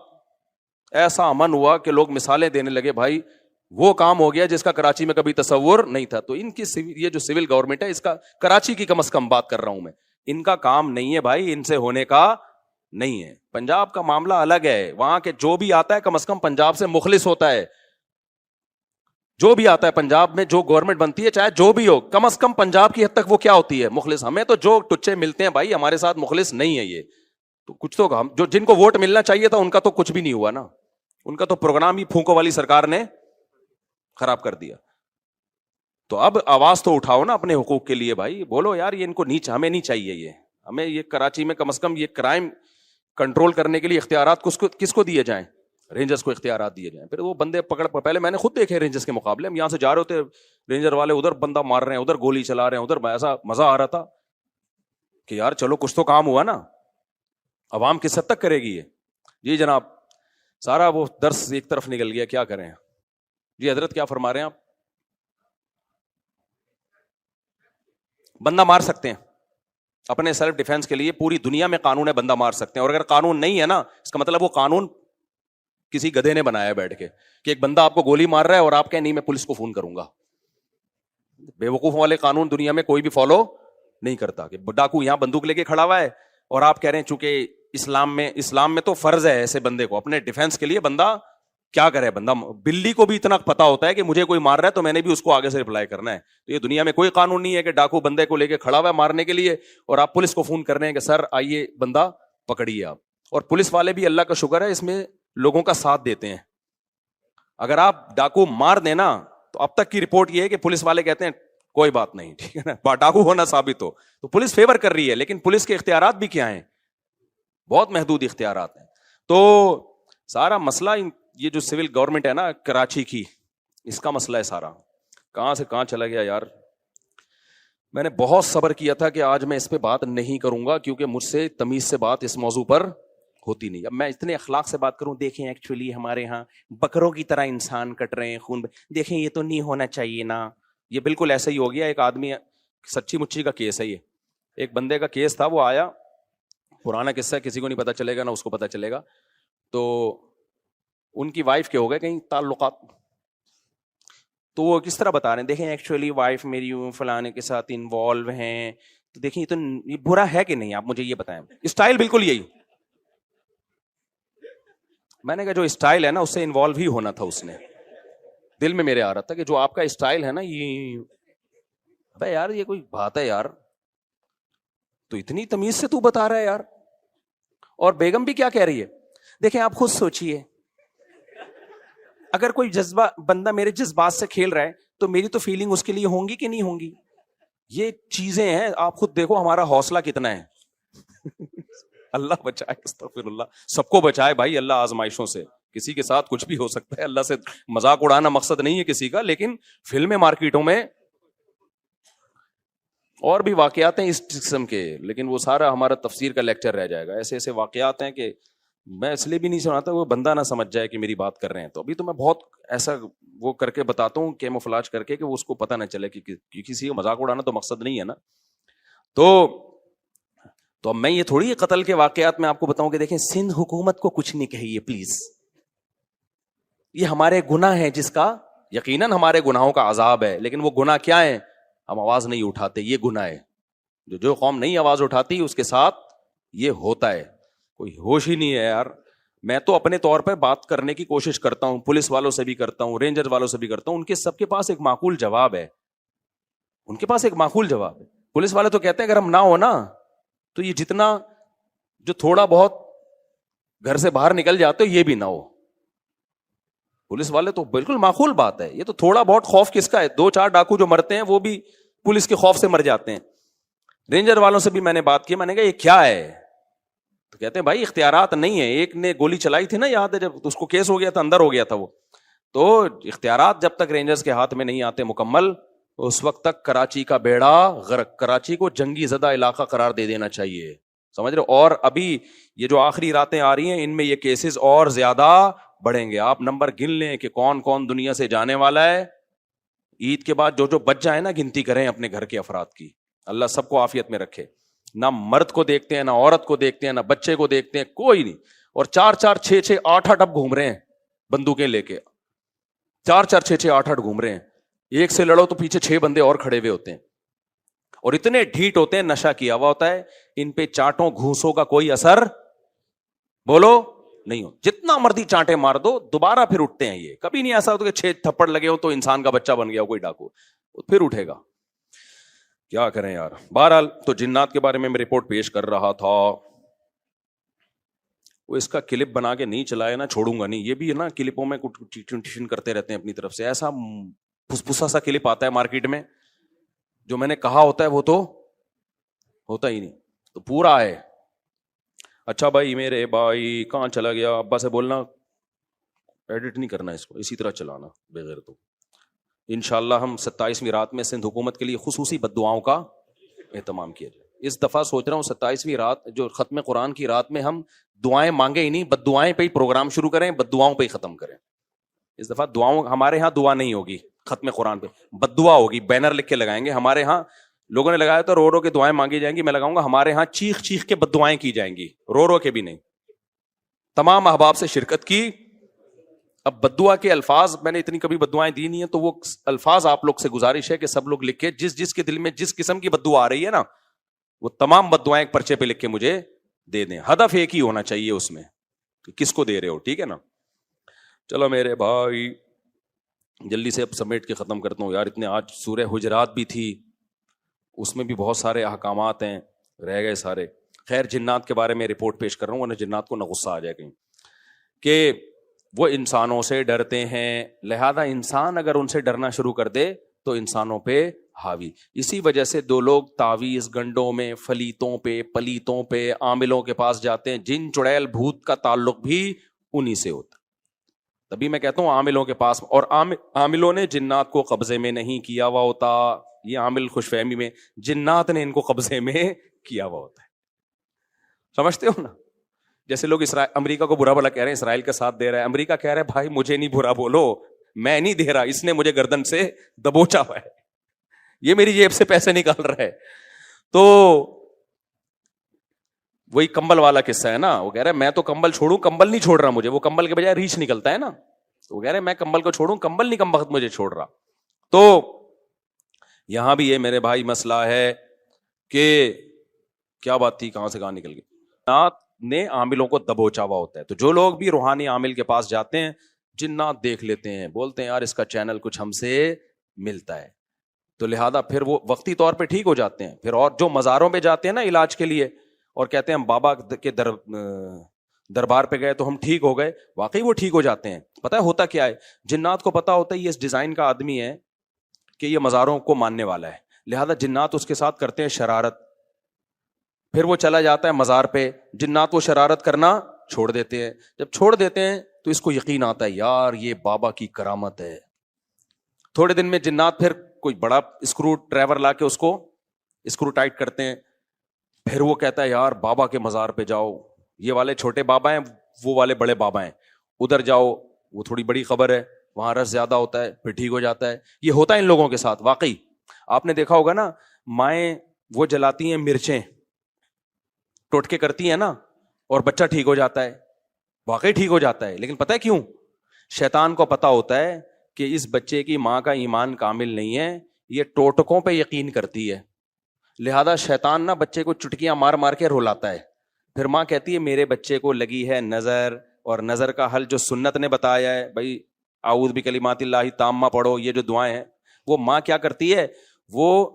ایسا امن ہوا کہ لوگ مثالیں دینے لگے, بھائی وہ کام ہو گیا جس کا کراچی میں کبھی تصور نہیں تھا. تو ان کی یہ جو سول گورنمنٹ ہے, اس کا کراچی کی کم از کم بات کر رہا ہوں میں, ان کا کام نہیں ہے بھائی, ان سے ہونے کا نہیں ہے. پنجاب کا معاملہ الگ ہے, وہاں کے جو بھی آتا ہے کم از کم پنجاب سے مخلص ہوتا ہے. جو بھی آتا ہے پنجاب میں, جو گورنمنٹ بنتی ہے چاہے جو بھی ہو, کم از کم پنجاب کی حد تک وہ کیا ہوتی ہے؟ مخلص. ہمیں تو جو ٹچے ملتے ہیں بھائی, ہمارے ساتھ مخلص نہیں ہے یہ. تو کچھ تو ہم جو جن کو ووٹ ملنا چاہیے تھا ان کا تو کچھ بھی نہیں ہوا نا, ان کا تو پروگرام ہی پھونکو والی سرکار نے خراب کر دیا. تو اب آواز تو اٹھاؤ نا اپنے حقوق کے لیے بھائی, بولو یار یہ ان کو ہمیں نہیں چاہیے, یہ ہمیں یہ کراچی میں کم از کم یہ کرائم کنٹرول کرنے کے لیے اختیارات کس کو دیے جائیں؟ رینجرز کو اختیارات دیے جائیں. پھر وہ بندے پہلے میں نے خود دیکھے رینجرز کے مقابلے, ہم یہاں سے جا رہے ہوتے, رینجر والے ادھر بندہ مار رہے ہیں, ادھر گولی چلا رہے ہیں, ادھر ایسا مزہ آ رہا تھا کہ یار چلو کچھ تو کام ہوا نا. عوام کس حد تک کرے گی یہ؟ جی جناب, سارا وہ درس ایک طرف نکل گیا, کیا کریں. جی حضرت کیا فرما رہے ہیں آپ؟ بندہ مار سکتے ہیں اپنے سیلف ڈیفenس کے لیے, پوری دنیا میں قانون ہے بندہ مار سکتے ہیں. اور اگر قانون نہیں ہے نا, اس کا مطلب وہ قانون کسی گدھے نے بنایا بیٹھ کے, کہ ایک بندہ آپ کو گولی مار رہا ہے اور آپ کہیں نہیں میں پولیس کو فون کروں گا. بے وقوف والے قانون دنیا میں کوئی بھی فالو نہیں کرتا, کہ ڈاکو یہاں بندوق لے کے کھڑا ہوا ہے اور آپ کہہ رہے ہیں چونکہ اسلام میں تو فرض ہے ایسے بندے کو اپنے ڈیفenس کے لیے بندہ کیا کرے. بندہ بلی کو بھی اتنا پتا ہوتا ہے کہ مجھے کوئی مار رہا ہے تو میں نے بھی اس کو آگے سے رپلائی کرنا ہے. تو یہ دنیا میں کوئی قانون نہیں ہے کہ ڈاکو بندے کو لے کے کھڑا ہوا ہے مارنے کے لیے اور آپ پولیس کو فون کر رہے ہیں کہ سر آئیے بندہ پکڑیے آپ. اور پولیس والے بھی اللہ کا شکر ہے اس میں لوگوں کا ساتھ دیتے ہیں. اگر آپ ڈاکو مار دینا تو اب تک کی رپورٹ یہ ہے کہ پولیس والے کہتے ہیں کوئی بات نہیں, ٹھیک ہے نا, ڈاکو ہونا ثابت ہو تو پولیس فیور کر رہی ہے. لیکن پولیس کے اختیارات بھی کیا ہیں؟ بہت محدود اختیارات ہیں. تو سارا مسئلہ یہ جو سول گورنمنٹ ہے نا کراچی کی, اس کا مسئلہ ہے سارا. کہاں سے کہاں چلا گیا یار. میں نے بہت صبر کیا تھا کہ آج میں اس پہ بات نہیں کروں گا, کیونکہ مجھ سے تمیز سے بات اس موضوع پر ہوتی نہیں. اب میں اتنے اخلاق سے بات کروں, دیکھیں ایکچولی ہمارے ہاں بکروں کی طرح انسان کٹ رہے ہیں, خون دیکھیں یہ تو نہیں ہونا چاہیے نا. یہ بالکل ایسا ہی ہو گیا. ایک آدمی, سچی مچی کا کیس ہے یہ, ایک بندے کا کیس تھا, وہ آیا, پرانا قصہ ہے, کسی کو نہیں پتا چلے گا نا اس کو پتا چلے گا. تو ان کی وائف کے ہو گئے کہیں تعلقات, تو وہ کس طرح بتا رہے ہیں, دیکھیں ایکچولی وائف میری فلانے کے ساتھ انوالو ہیں, تو دیکھیں یہ برا ہے کہ نہیں, آپ مجھے یہ بتائیں. اسٹائل بالکل یہی. میں نے کہا جو اسٹائل ہے نا اس سے انوالو ہی ہونا تھا. اس نے دل میں میرے آ رہا تھا کہ جو آپ کا اسٹائل ہے نا یہ, ابے یار یہ کوئی بات ہے یار, تو اتنی تمیز سے تو بتا رہا ہے یار. اور بیگم بھی کیا کہہ رہی ہے, دیکھیں آپ خود سوچئے, اگر کوئی جذبہ بندہ میرے جذبات سے کھیل رہا ہے تو میری تو فیلنگ اس کے لیے ہوں گی کہ نہیں ہوں گی. یہ چیزیں ہیں, آپ خود دیکھو ہمارا حوصلہ کتنا ہے. اللہ بچائے, استغفر اللہ, سب کو بچائے بھائی اللہ آزمائشوں سے. کسی کے ساتھ کچھ بھی ہو سکتا ہے, اللہ سے مذاق اڑانا مقصد نہیں ہے کسی کا. لیکن فلمیں مارکیٹوں میں اور بھی واقعات ہیں اس قسم کے, لیکن وہ سارا ہمارا تفسیر کا لیکچر رہ جائے گا. ایسے ایسے واقعات ہیں کہ میں اس لیے بھی نہیں سناتا وہ بندہ نہ سمجھ جائے کہ میری بات کر رہے ہیں. تو ابھی تو میں بہت ایسا وہ کر کے بتاتا ہوں کیموفلاج کر کے کہ وہ اس کو پتہ نہ چلے کہ کسی کو مذاق اڑانا تو مقصد نہیں ہے نا. تو اب میں یہ تھوڑی قتل کے واقعات میں آپ کو بتاؤں کہ دیکھیں سندھ حکومت کو کچھ نہیں کہیے پلیز, یہ ہمارے گناہ ہیں جس کا یقیناً ہمارے گناہوں کا عذاب ہے, لیکن وہ گناہ کیا ہے؟ ہم آواز نہیں اٹھاتے, یہ گناہ ہے. جو قوم نہیں آواز اٹھاتی اس کے ساتھ یہ ہوتا ہے. کوئی ہوش ہی نہیں ہے یار. میں تو اپنے طور پر بات کرنے کی کوشش کرتا ہوں, پولیس والوں سے بھی کرتا ہوں, رینجر والوں سے بھی کرتا ہوں, ان کے سب کے پاس ایک معقول جواب ہے. ان کے پاس ایک معقول جواب ہے. پولیس والے تو کہتے ہیں اگر ہم نہ ہو نا تو یہ جتنا جو تھوڑا بہت گھر سے باہر نکل جاتے یہ بھی نہ ہو. پولیس والے تو بالکل معقول بات ہے, یہ تو تھوڑا بہت خوف کس کا ہے؟ 2-4 ڈاکو جو مرتے ہیں وہ بھی پولیس کے خوف سے مر جاتے ہیں. رینجر والوں سے بھی میں نے بات کی, میں نے کہا یہ کیا ہے؟ تو کہتے ہیں بھائی اختیارات نہیں ہے. ایک نے گولی چلائی تھی نا, یاد ہے جب اس کو کیس ہو گیا تھا, اندر ہو گیا تھا وہ. تو اختیارات جب تک رینجرز کے ہاتھ میں نہیں آتے مکمل, اس وقت تک کراچی کا بیڑا غرق, کراچی کو جنگی زدہ علاقہ قرار دے دینا چاہیے, سمجھ رہے؟ اور ابھی یہ جو آخری راتیں آ رہی ہیں ان میں یہ کیسز اور زیادہ بڑھیں گے. آپ نمبر گن لیں کہ کون کون دنیا سے جانے والا ہے. عید کے بعد جو بچ جائے نا, گنتی کریں اپنے گھر کے افراد کی. اللہ سب کو عافیت میں رکھے. نہ مرد کو دیکھتے ہیں, نہ عورت کو دیکھتے ہیں, نہ بچے کو دیکھتے ہیں, کوئی نہیں. اور 4-4 6-6 8-8 اب گھوم رہے ہیں بندوقیں لے کے, 4-4 6-6 8-8 گھوم رہے ہیں. ایک سے لڑو تو پیچھے 6 بندے اور کھڑے ہوئے ہوتے ہیں, اور اتنے ڈھیٹ ہوتے ہیں, نشہ کیا ہوا ہوتا ہے. ان پہ چانٹوں گھوسوں کا کوئی اثر بولو نہیں ہو. جتنا مرضی چانٹے مار دو دوبارہ پھر اٹھتے ہیں. یہ کبھی نہیں ایسا ہوتا کہ 6 تھپڑ لگے ہو تو انسان کا بچہ بن گیا ہو کوئی ڈاکو, پھر اٹھے گا. کیا کریں یار. بہرحال تو جنات کے بارے میں رپورٹ پیش کر رہا تھا. وہ اس کا کلپ بنا کے نہیں چلائے نا, چھوڑوں گا نہیں. یہ بھی ہے نا کلپوں میں ٹیوشن کرتے رہتے ہیں اپنی طرف سے. ایسا پھسپھسا سا کلپ آتا ہے مارکیٹ میں, جو میں نے کہا ہوتا ہے وہ تو ہوتا ہی نہیں. تو پورا ہے. اچھا بھائی میرے بھائی کہاں چلا گیا؟ ابا سے بولنا ایڈٹ نہیں کرنا اس کو, اسی طرح چلانا بغیر. تو انشاءاللہ ہم 27ویں رات میں سندھ حکومت کے لیے خصوصی بد دعاؤں کا اہتمام کیا جائے. اس دفعہ سوچ رہا ہوں 27ویں رات جو ختم قرآن کی رات میں ہم دعائیں مانگے ہی نہیں, بد دعائیں پہ ہی پروگرام شروع کریں, بد دعاؤں پہ ہی ختم کریں. اس دفعہ دعاؤں, ہمارے ہاں دعا نہیں ہوگی ختم قرآن پہ, بد دعا ہوگی. بینر لکھ کے لگائیں گے. ہمارے ہاں لوگوں نے لگایا تو رو رو کے دعائیں مانگی جائیں گی, میں لگاؤں گا ہمارے ہاں چیخ چیخ کے بد دعائیں کی جائیں گی, رو رو کے بھی نہیں. تمام احباب سے شرکت کی. اب بد دعا کے الفاظ میں نے اتنی کبھی بد دعائیں دی نہیں ہیں, تو وہ الفاظ آپ لوگ سے گزارش ہے کہ سب لوگ لکھ کے جس کے دل میں جس قسم کی بد دعا آ رہی ہے نا, وہ تمام بد دعائیں ایک پرچے پہ لکھ کے مجھے دے دیں. ہدف ایک ہی ہونا چاہیے اس میں کہ کس کو دے رہے ہو, ٹھیک ہے نا. چلو میرے بھائی جلدی سے اب سمیٹ کے ختم کرتا ہوں یار. اتنے آج سورہ حجرات بھی تھی, اس میں بھی بہت سارے احکامات ہیں, رہ گئے سارے. خیر جنات کے بارے میں رپورٹ پیش کر رہا ہوں, ورنہ جنات کو نہ غصہ آ جائے کہیں, کہ وہ انسانوں سے ڈرتے ہیں, لہذا انسان اگر ان سے ڈرنا شروع کر دے تو انسانوں پہ حاوی. اسی وجہ سے 2 لوگ تعویذ گنڈوں میں, فلیتوں پہ, پلیتوں پہ, عاملوں کے پاس جاتے ہیں. جن چڑیل بھوت کا تعلق بھی انہی سے ہوتا. تبھی میں کہتا ہوں عاملوں کے پاس, اور عاملوں نے جنات کو قبضے میں نہیں کیا ہوا ہوتا. یہ عامل خوش فہمی میں, جنات نے ان کو قبضے میں کیا ہوا ہوتا ہے. سمجھتے ہو نا؟ جیسے لوگ امریکہ کو برا بھلا کہہ رہے ہیں, اسرائیل کا ساتھ دے رہا ہے. امریکہ کہہ رہا ہے بھائی مجھے نہیں برا بولو, میں نہیں دے رہا, اس نے مجھے گردن سے دبوچا ہوا ہے, یہ میری جیب سے پیسے نکال رہا ہے. تو وہی کمبل والا قصہ ہے نا, وہ کہہ رہا ہے میں تو کمبل چھوڑوں, کمبل نہیں چھوڑ رہا مجھے. وہ کمبل کے بجائے ریچھ نکلتا ہے نا, تو وہ کہہ رہے ہیں میں کمبل کو چھوڑوں, کمبل نہیں کم وقت مجھے چھوڑ رہا. تو یہاں بھی یہ میرے بھائی مسئلہ ہے کہ کیا بات تھی, کہاں سے کہاں نکل گئی. جنات نے عاملوں کو دبوچا ہوا ہوتا ہے. تو جو لوگ بھی روحانی عامل کے پاس جاتے ہیں, جنات دیکھ لیتے ہیں, بولتے ہیں یار اس کا چینل کچھ ہم سے ملتا ہے, تو لہذا پھر وہ وقتی طور پہ ٹھیک ہو جاتے ہیں. پھر اور جو مزاروں پہ جاتے ہیں نا علاج کے لیے, اور کہتے ہیں ہم بابا کے دربار پہ گئے تو ہم ٹھیک ہو گئے, واقعی وہ ٹھیک ہو جاتے ہیں. پتہ ہے ہوتا کیا ہے, جنات کو پتا ہوتا ہے یہ اس ڈیزائن کا آدمی ہے کہ یہ مزاروں کو ماننے والا ہے, لہذا جنات اس کے ساتھ کرتے ہیں شرارت. پھر وہ چلا جاتا ہے مزار پہ, جنات وہ شرارت کرنا چھوڑ دیتے ہیں. جب چھوڑ دیتے ہیں تو اس کو یقین آتا ہے یار یہ بابا کی کرامت ہے. تھوڑے دن میں جنات پھر کوئی بڑا اسکرو ڈرائیور لا کے اس کو اسکرو ٹائٹ کرتے ہیں. پھر وہ کہتا ہے یار بابا کے مزار پہ جاؤ, یہ والے چھوٹے بابا ہیں وہ والے بڑے بابا ہیں, ادھر جاؤ وہ تھوڑی بڑی خبر ہے, وہاں رس زیادہ ہوتا ہے, پھر ٹھیک ہو جاتا ہے. یہ ہوتا ہے ان لوگوں کے ساتھ. واقعی آپ نے دیکھا ہوگا نا, مائیں وہ جلاتی ہیں مرچیں, ٹوٹکے کرتی ہیں نا, اور بچہ ٹھیک ہو جاتا ہے, واقعی ٹھیک ہو جاتا ہے. لیکن پتہ ہے کیوں؟ شیطان کو پتا ہوتا ہے کہ اس بچے کی ماں کا ایمان کامل نہیں ہے, یہ ٹوٹکوں پہ یقین کرتی ہے, لہذا شیطان نا بچے کو چٹکیاں مار مار کے رلاتا ہے. پھر ماں کہتی ہے میرے بچے کو لگی ہے نظر, اور نظر کا حل جو سنت نے بتایا ہے, بھائی اعوذ بکلمات اللہ تامہ پڑھو, یہ جو دعائیں ہیں, وہ ماں کیا کرتی ہے, وہ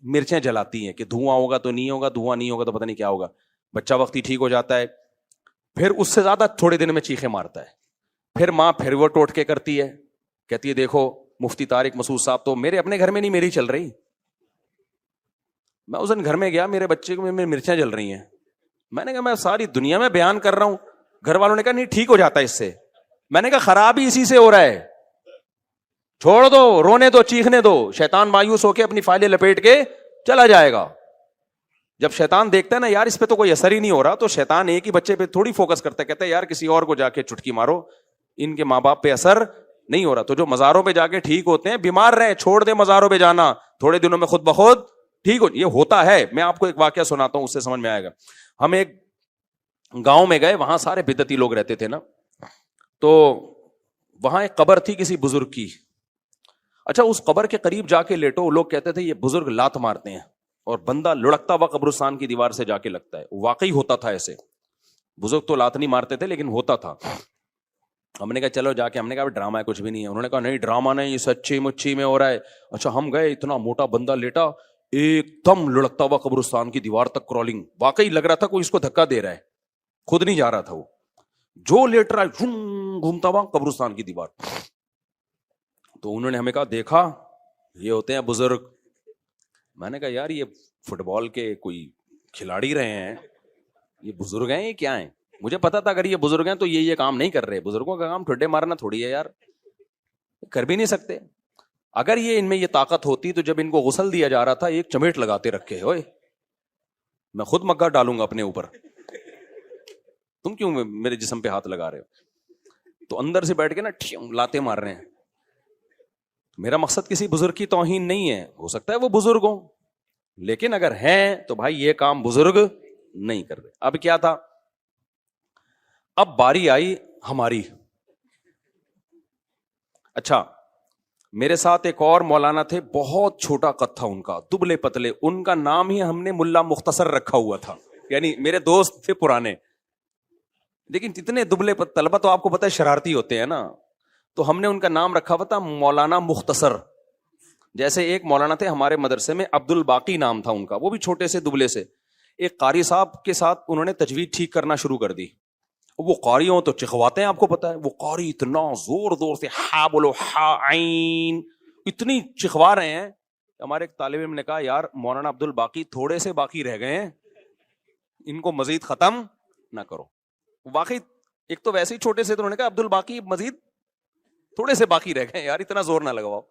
مرچیں جلاتی ہیں کہ دھواں ہوگا تو نہیں ہوگا, دھواں نہیں ہوگا تو پتہ نہیں کیا ہوگا. بچہ وقتی ٹھیک ہو جاتا ہے, پھر اس سے زیادہ تھوڑے دن میں چیخیں مارتا ہے. پھر ماں پھر وہ ٹوٹکے کرتی ہے, کہتی ہے دیکھو مفتی طارق مسعود صاحب تو میرے اپنے گھر میں نہیں میری چل رہی, میں اس دن گھر میں گیا میرے بچے کو میں مرچیں جل رہی ہیں, میں نے کہا میں ساری دنیا میں بیان کر رہا ہوں, گھر والوں نے کہا نہیں ٹھیک ہو جاتا ہے اس سے. میں نے کہا خراب ہی اسی سے ہو رہا ہے, چھوڑ دو, رونے دو, چیخنے دو, شیطان مایوس ہو کے اپنی فائلیں لپیٹ کے چلا جائے گا. جب شیطان دیکھتا ہے نا یار اس پہ تو کوئی اثر ہی نہیں ہو رہا, تو شیطان ایک ہی بچے پہ تھوڑی فوکس کرتا ہے, کہتا ہے یار کسی اور کو جا کے چٹکی مارو, ان کے ماں باپ پہ اثر نہیں ہو رہا. تو جو مزاروں پہ جا کے ٹھیک ہوتے ہیں, بیمار رہے, چھوڑ دے مزاروں پہ جانا, تھوڑے دنوں میں خود بخود ٹھیک ہو. یہ ہوتا ہے. میں آپ کو ایک واقعہ سناتا ہوں, اس سے سمجھ میں آئے گا. ہم ایک گاؤں میں گئے, وہاں سارے بدعتی لوگ رہتے تھے نا, تو وہاں ایک قبر تھی کسی بزرگ کی. اچھا اس قبر کے قریب جا کے لیٹو, لوگ کہتے تھے یہ بزرگ لات مارتے ہیں, اور بندہ لڑکتا ہوا قبرستان کی دیوار سے جا کے لگتا ہے. واقعی ہوتا تھا ایسے, بزرگ تو لات نہیں مارتے تھے لیکن ہوتا تھا. ہم نے کہا چلو جا کے, ہم نے کہا ڈرامہ ہے کچھ بھی نہیں ہے. انہوں نے کہا نہیں ڈرامہ نہیں, یہ سچی مچی میں ہو رہا ہے. اچھا ہم گئے, اتنا موٹا بندہ لیٹا, ایک دم لڑکتا ہوا قبرستان کی دیوار تک کرالنگ, واقعی لگ رہا تھا کوئی اس کو دھکا دے رہا ہے, خود نہیں جا رہا تھا وہ, جو لیٹ رہا ہے گھومتا ہوا قبرستان کی دیوار. تو انہوں نے ہمیں کہا دیکھا یہ ہوتے ہیں بزرگ. میں نے کہا یار یہ فٹ بال کے کوئی کھلاڑی رہے ہیں, یہ بزرگ ہیں یہ کیا ہیں؟ مجھے پتا تھا اگر یہ بزرگ ہیں تو یہ کام نہیں کر رہے. بزرگوں کا کام ٹھڈے مارنا تھوڑی ہے یار, کر بھی نہیں سکتے. اگر یہ ان میں یہ طاقت ہوتی تو جب ان کو غسل دیا جا رہا تھا ایک چمیٹ لگاتے رکھے, ہوئے میں خود مگا ڈالوں گا اپنے اوپر, تم کیوں میرے جسم پہ ہاتھ لگا رہے ہو؟ تو اندر سے بیٹھ کے نا لاتے مار رہے ہیں. میرا مقصد کسی بزرگ کی توہین نہیں ہے, ہو سکتا ہے وہ بزرگ ہوں, لیکن اگر ہیں تو بھائی یہ کام بزرگ نہیں کر رہے. اب کیا تھا, اب باری آئی ہماری. اچھا میرے ساتھ ایک اور مولانا تھے, بہت چھوٹا قد تھا ان کا, دبلے پتلے, ان کا نام ہی ہم نے ملا مختصر رکھا ہوا تھا, یعنی میرے دوست تھے پرانے. لیکن اتنے دبلے طلبہ تو آپ کو پتہ ہے شرارتی ہوتے ہیں نا, تو ہم نے ان کا نام رکھا ہوا تھا مولانا مختصر. جیسے ایک مولانا تھے ہمارے مدرسے میں, عبد الباقی نام تھا ان کا, وہ بھی چھوٹے سے دبلے سے. ایک قاری صاحب کے ساتھ انہوں نے تجوید ٹھیک کرنا شروع کر دی. وہ قاری ہوں تو چکھواتے ہیں, آپ کو پتا ہے, وہ قاری اتنا زور زور سے ہا بولو ہا عین, اتنی چکھوا رہے ہیں. ہمارے ایک طالب علم نے کہا یار مولانا عبد الباقی تھوڑے سے باقی رہ گئے ہیں, ان کو مزید ختم نہ کرو. واقعی ایک تو ویسے ہی چھوٹے سے, تو انہوں نے کہا عبد الباقی مزید تھوڑے سے باقی رہ گئے یار, اتنا زور نہ لگواؤ.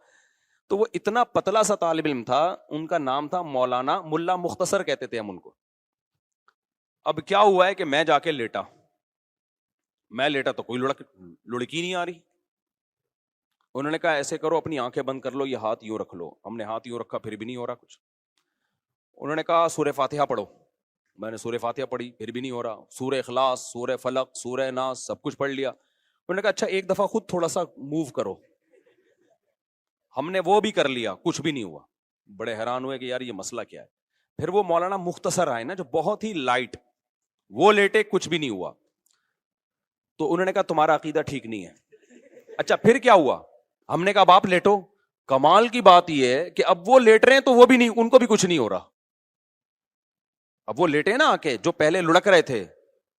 تو وہ اتنا پتلا سا طالب علم تھا, ان کا نام تھا مولانا ملا مختصر کہتے تھے ہم ان کو. اب کیا ہوا ہے کہ میں جا کے لیٹا تو کوئی لڑکی نہیں آ رہی. انہوں نے کہا ایسے کرو اپنی آنکھیں بند کر لو, یہ ہاتھ یوں رکھ لو. ہم نے ہاتھ یوں رکھا, پھر بھی نہیں ہو رہا کچھ. انہوں نے کہا سورہ فاتحہ پڑھو. میں نے سورہ فاتحہ پڑھی, پھر بھی نہیں ہو رہا. سورہ اخلاص, سورہ فلق, سورہ ناس, سب کچھ پڑھ لیا. انہوں نے کہا اچھا ایک دفعہ خود تھوڑا سا موو کرو. ہم نے وہ بھی کر لیا, کچھ بھی نہیں ہوا. بڑے حیران ہوئے کہ یار یہ مسئلہ کیا ہے. پھر وہ مولانا مختصر آئے نا, جو بہت ہی لائٹ, وہ لیٹے, کچھ بھی نہیں ہوا. تو انہوں نے کہا تمہارا عقیدہ ٹھیک نہیں ہے. اچھا پھر کیا ہوا؟ ہم نے کہا اب آپ لیٹو. کمال کی بات یہ ہے کہ اب وہ لیٹ رہے ہیں تو وہ بھی نہیں, ان کو بھی کچھ نہیں ہو رہا. اب وہ لیٹے نا آ کے, جو پہلے لڑک رہے تھے,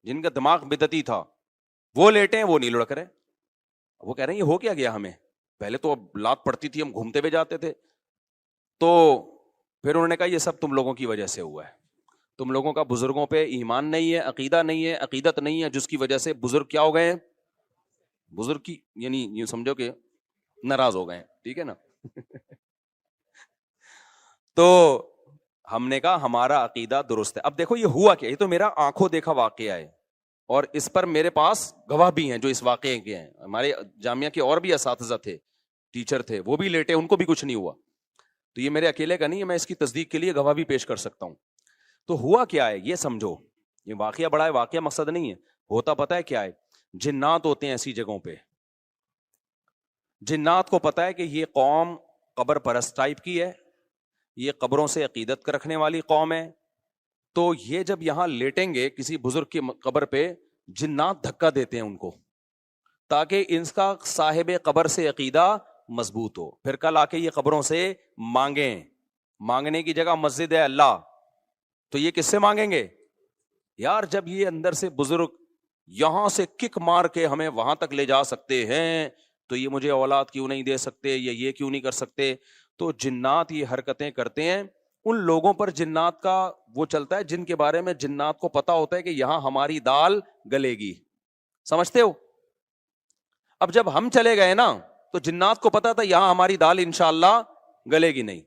جن کا دماغ بدعتی تھا, وہ لیٹے ہیں, وہ نہیں لڑک رہے. وہ کہہ رہے ہیں یہ ہو کیا گیا ہمیں, پہلے تو اب لات پڑتی تھی, ہم گھومتے ہوئے جاتے تھے. تو پھر انہوں نے کہا یہ سب تم لوگوں کی وجہ سے ہوا ہے. تم لوگوں کا بزرگوں پہ ایمان نہیں ہے, عقیدہ نہیں ہے, عقیدت نہیں ہے, جس کی وجہ سے بزرگ کیا ہو گئے ہیں, بزرگ کی یعنی یہ سمجھو کہ ناراض ہو گئے ہیں. ٹھیک ہے نا. تو ہم نے کہا ہمارا عقیدہ درست ہے. اب دیکھو یہ ہوا کیا, یہ تو میرا آنکھوں دیکھا واقعہ ہے. اور اس پر میرے پاس گواہ بھی ہیں جو اس واقعے کے ہیں. ہمارے جامعہ کے اور بھی اساتذہ تھے, ٹیچر تھے, وہ بھی لیٹے, ان کو بھی کچھ نہیں ہوا. تو یہ میرے اکیلے کا نہیں ہے, میں اس کی تصدیق کے لیے گواہ بھی پیش کر سکتا ہوں. تو ہوا کیا ہے یہ سمجھو, یہ واقعہ بڑا ہے, واقعہ مقصد نہیں ہے. ہوتا پتہ ہے کیا ہے, جنات ہوتے ہیں ایسی جگہوں پہ. جنات کو پتہ ہے کہ یہ قوم قبر پرست ٹائپ کی ہے, یہ قبروں سے عقیدت رکھنے والی قوم ہے. تو یہ جب یہاں لیٹیں گے کسی بزرگ کی قبر پہ, جنات دھکا دیتے ہیں ان کو تاکہ ان کا صاحب قبر سے عقیدہ مضبوط ہو. پھر کل آ کے یہ قبروں سے مانگیں. مانگنے کی جگہ مسجد ہے اللہ, تو یہ کس سے مانگیں گے یار؟ جب یہ اندر سے بزرگ یہاں سے کک مار کے ہمیں وہاں تک لے جا سکتے ہیں تو یہ مجھے اولاد کیوں نہیں دے سکتے, یا یہ کیوں نہیں کر سکتے؟ تو جنات یہ حرکتیں کرتے ہیں. ان لوگوں پر جنات کا وہ چلتا ہے جن کے بارے میں جنات کو پتا ہوتا ہے کہ یہاں ہماری دال گلے گی. سمجھتے ہو؟ اب جب ہم چلے گئے نا تو جنات کو پتا تھا یہاں ہماری دال انشاءاللہ گلے گی نہیں.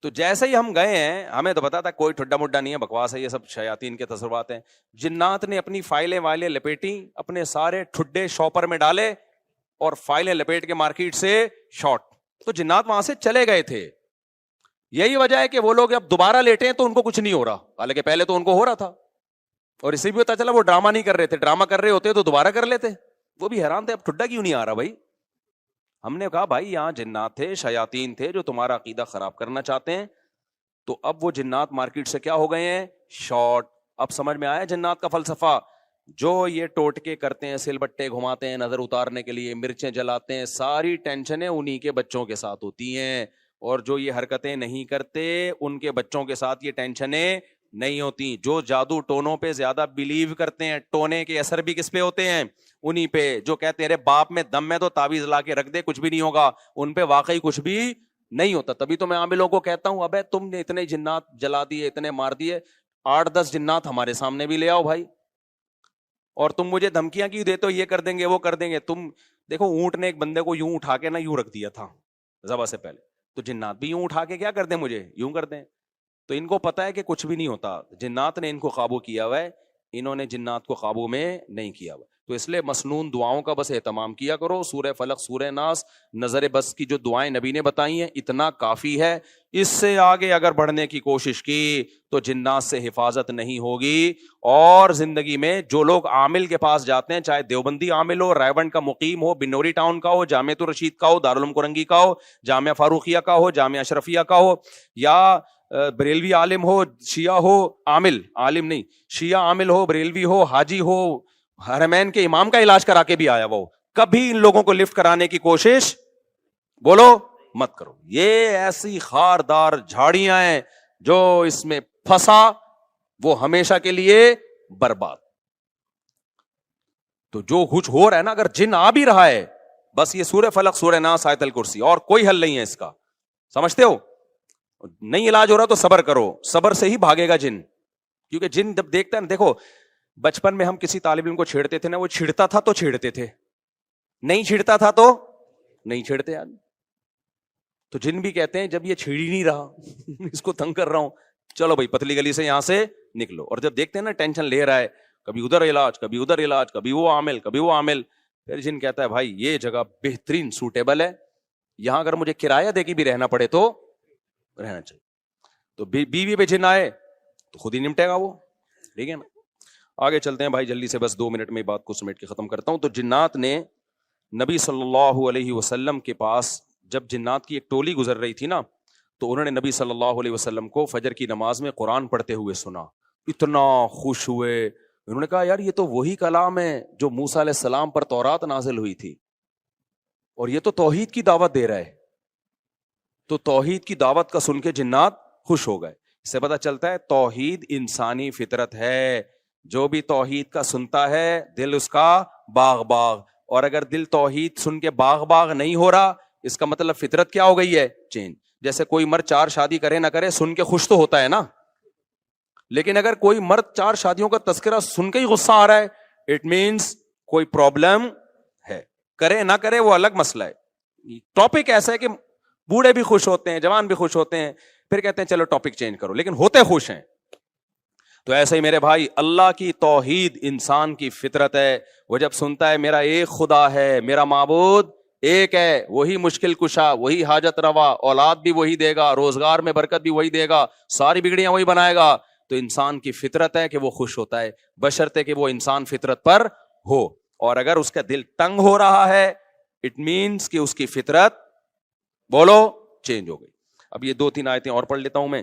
تو جیسے ہی ہم گئے ہیں, ہمیں تو پتا تھا کوئی ٹھڈا مڈا نہیں ہے, بکواس ہے, یہ سب شیاطین کے تصورات ہیں. جنات نے اپنی فائلیں وائلیں لپیٹی, اپنے سارے ٹھڈے شاپر میں ڈالے اور فائلیں لپیٹ کے مارکیٹ سے شارٹ. تو جنات وہاں سے چلے گئے تھے. یہی وجہ ہے کہ وہ لوگ اب دوبارہ لیٹے ہیں تو ان کو کچھ نہیں ہو رہا, حالانکہ پہلے تو ان کو ہو رہا تھا. اور اسی بھی پتا چلا وہ ڈرامہ نہیں کر رہے تھے, ڈرامہ کر رہے ہوتے تو دوبارہ کر لیتے. وہ بھی حیران تھے اب ٹھڈا کیوں نہیں آ رہا بھائی. ہم نے کہا بھائی یہاں جنات تھے, شیاطین تھے جو تمہارا عقیدہ خراب کرنا چاہتے ہیں. تو اب وہ جنات مارکیٹ سے کیا ہو گئے ہیں, شارٹ. اب سمجھ میں آیا جنات کا فلسفہ. جو یہ ٹوٹکے کرتے ہیں, سل بٹے گھماتے ہیں نظر اتارنے کے لیے, مرچیں جلاتے ہیں, ساری ٹینشنیں انہی کے بچوں کے ساتھ ہوتی ہیں. اور جو یہ حرکتیں نہیں کرتے ان کے بچوں کے ساتھ یہ ٹینشنیں نہیں ہوتی. جو جادو ٹونوں پہ زیادہ بلیو کرتے ہیں, ٹونے کے اثر بھی کس پہ ہوتے ہیں, انہی پہ. جو کہتے ہیں ارے باپ میں دم ہے تو تعویذ لا کے رکھ دے کچھ بھی نہیں ہوگا, ان پہ واقعی کچھ بھی نہیں ہوتا. تبھی تو میں عاملوں کو کہتا ہوں ابے تم نے اتنے جنات جلا دیے, اتنے مار دیے, 8-10 جنات ہمارے سامنے بھی لے آؤ بھائی. اور تم مجھے دھمکیاں کیوں دیتے ہو, یہ کر دیں گے وہ کر دیں گے. تم دیکھو اونٹ نے ایک بندے کو یوں اٹھا کے نا یوں رکھ دیا تھا ذبح سے پہلے, تو جنات بھی یوں اٹھا کے کیا کر دیں, مجھے یوں کر دیں. تو ان کو پتا ہے کہ کچھ بھی نہیں ہوتا, جنات نے ان کو قابو کیا ہوا ہے, انہوں نے جنات کو قابو میں نہیں کیا ہوا. تو اس لیے مسنون دعاؤں کا بس اہتمام کیا کرو. سورہ فلق, سورہ ناس, نظر بس کی جو دعائیں نبی نے بتائی ہیں اتنا کافی ہے. اس سے آگے اگر بڑھنے کی کوشش کی تو جنات سے حفاظت نہیں ہوگی. اور زندگی میں جو لوگ عامل کے پاس جاتے ہیں, چاہے دیوبندی عامل ہو, رائے کا مقیم ہو, بنوری ٹاؤن کا ہو, جامعۃ الرشید کا ہو, دارالعلوم کرنگی کا ہو, جامعہ فاروقیہ کا ہو, جامعہ اشرفیہ کا ہو, یا بریلوی عالم ہو, شیعہ ہو, عامل عالم نہیں, شیعہ عامل ہو, بریلوی ہو, حاجی ہو, حرمین کے امام کا علاج کرا کے بھی آیا, وہ کبھی ان لوگوں کو لفٹ کرانے کی کوشش بولو مت کرو. یہ ایسی خاردار جھاڑیاں ہیں جو اس میں پھنسا وہ ہمیشہ کے لیے برباد. تو جو کچھ ہو رہا ہے نا, اگر جن آ بھی رہا ہے, بس یہ سورہ فلق, سورہ ناس, آیت الکرسی, اور کوئی حل نہیں ہے اس کا. سمجھتے ہو؟ نہیں علاج ہو رہا تو صبر کرو, صبر سے ہی بھاگے گا جن. کیونکہ جن جب دیکھتا ہے نا, دیکھو بچپن میں ہم کسی طالب علم کو چھیڑتے تھے نا, وہ چھڑتا تھا تو چھیڑتے تھے, نہیں چھڑتا تھا تو نہیں چھیڑتے یار. تو جن بھی کہتے ہیں جب یہ چھیڑ ہی نہیں رہا اس کو تنگ کر رہا ہوں, چلو بھائی پتلی گلی سے یہاں سے نکلو. اور جب دیکھتے ہیں نا ٹینشن لے رہا ہے, کبھی ادھر علاج, کبھی ادھر علاج, کبھی وہ عامل, کبھی وہ عامل, پھر جن کہتا ہے بھائی یہ جگہ بہترین سوٹیبل ہے, یہاں اگر مجھے کرایہ دے کے بھی رہنا پڑے تو رہنا چاہیے. تو بیوی پہ جن آئے تو خود ہی نمٹے گا وہ, ٹھیک ہے نا. آگے چلتے ہیں بھائی جلدی سے, بس 2 منٹ میں بات کو سمیٹ کے ختم کرتا ہوں. تو جنات نے نبی صلی اللہ علیہ وسلم کے پاس, جب جنات کی ایک ٹولی گزر رہی تھی نا, تو انہوں نے نبی صلی اللہ علیہ وسلم کو فجر کی نماز میں قرآن پڑھتے ہوئے سنا. اتنا خوش ہوئے, انہوں نے کہا یار یہ تو وہی کلام ہے جو موسیٰ علیہ السلام پر تورات نازل ہوئی تھی, اور یہ تو توحید کی دعوت دے رہا ہے. تو توحید کی دعوت کا سن کے جنات خوش ہو گئے. اس سے پتہ چلتا ہے توحید انسانی فطرت ہے, جو بھی توحید کا سنتا ہے دل اس کا باغ باغ. اور اگر دل توحید سن کے باغ باغ نہیں ہو رہا, اس کا مطلب فطرت کیا ہو گئی ہے, چینج. جیسے کوئی مرد 4 شادی کرے نہ کرے سن کے خوش تو ہوتا ہے نا, لیکن اگر کوئی مرد 4 شادیوں کا تذکرہ سن کے ہی غصہ آ رہا ہے, اٹ مینس کوئی پرابلم ہے. کرے نہ کرے وہ الگ مسئلہ ہے. ٹاپک ایسا ہے کہ بوڑھے بھی خوش ہوتے ہیں, جوان بھی خوش ہوتے ہیں, پھر کہتے ہیں چلو ٹاپک چینج کرو, لیکن ہوتے خوش ہیں. تو ایسے ہی میرے بھائی اللہ کی توحید انسان کی فطرت ہے. وہ جب سنتا ہے میرا ایک خدا ہے, میرا معبود ایک ہے, وہی مشکل کشا, وہی حاجت روا, اولاد بھی وہی دے گا, روزگار میں برکت بھی وہی دے گا, ساری بگڑیاں وہی بنائے گا, تو انسان کی فطرت ہے کہ وہ خوش ہوتا ہے, بشرطے کہ وہ انسان فطرت پر ہو. اور اگر اس کا دل تنگ ہو رہا ہے, اٹ مینس کہ اس کی فطرت بولو چینج ہو گئی. اب یہ 2-3 آیتیں اور پڑھ لیتا ہوں میں.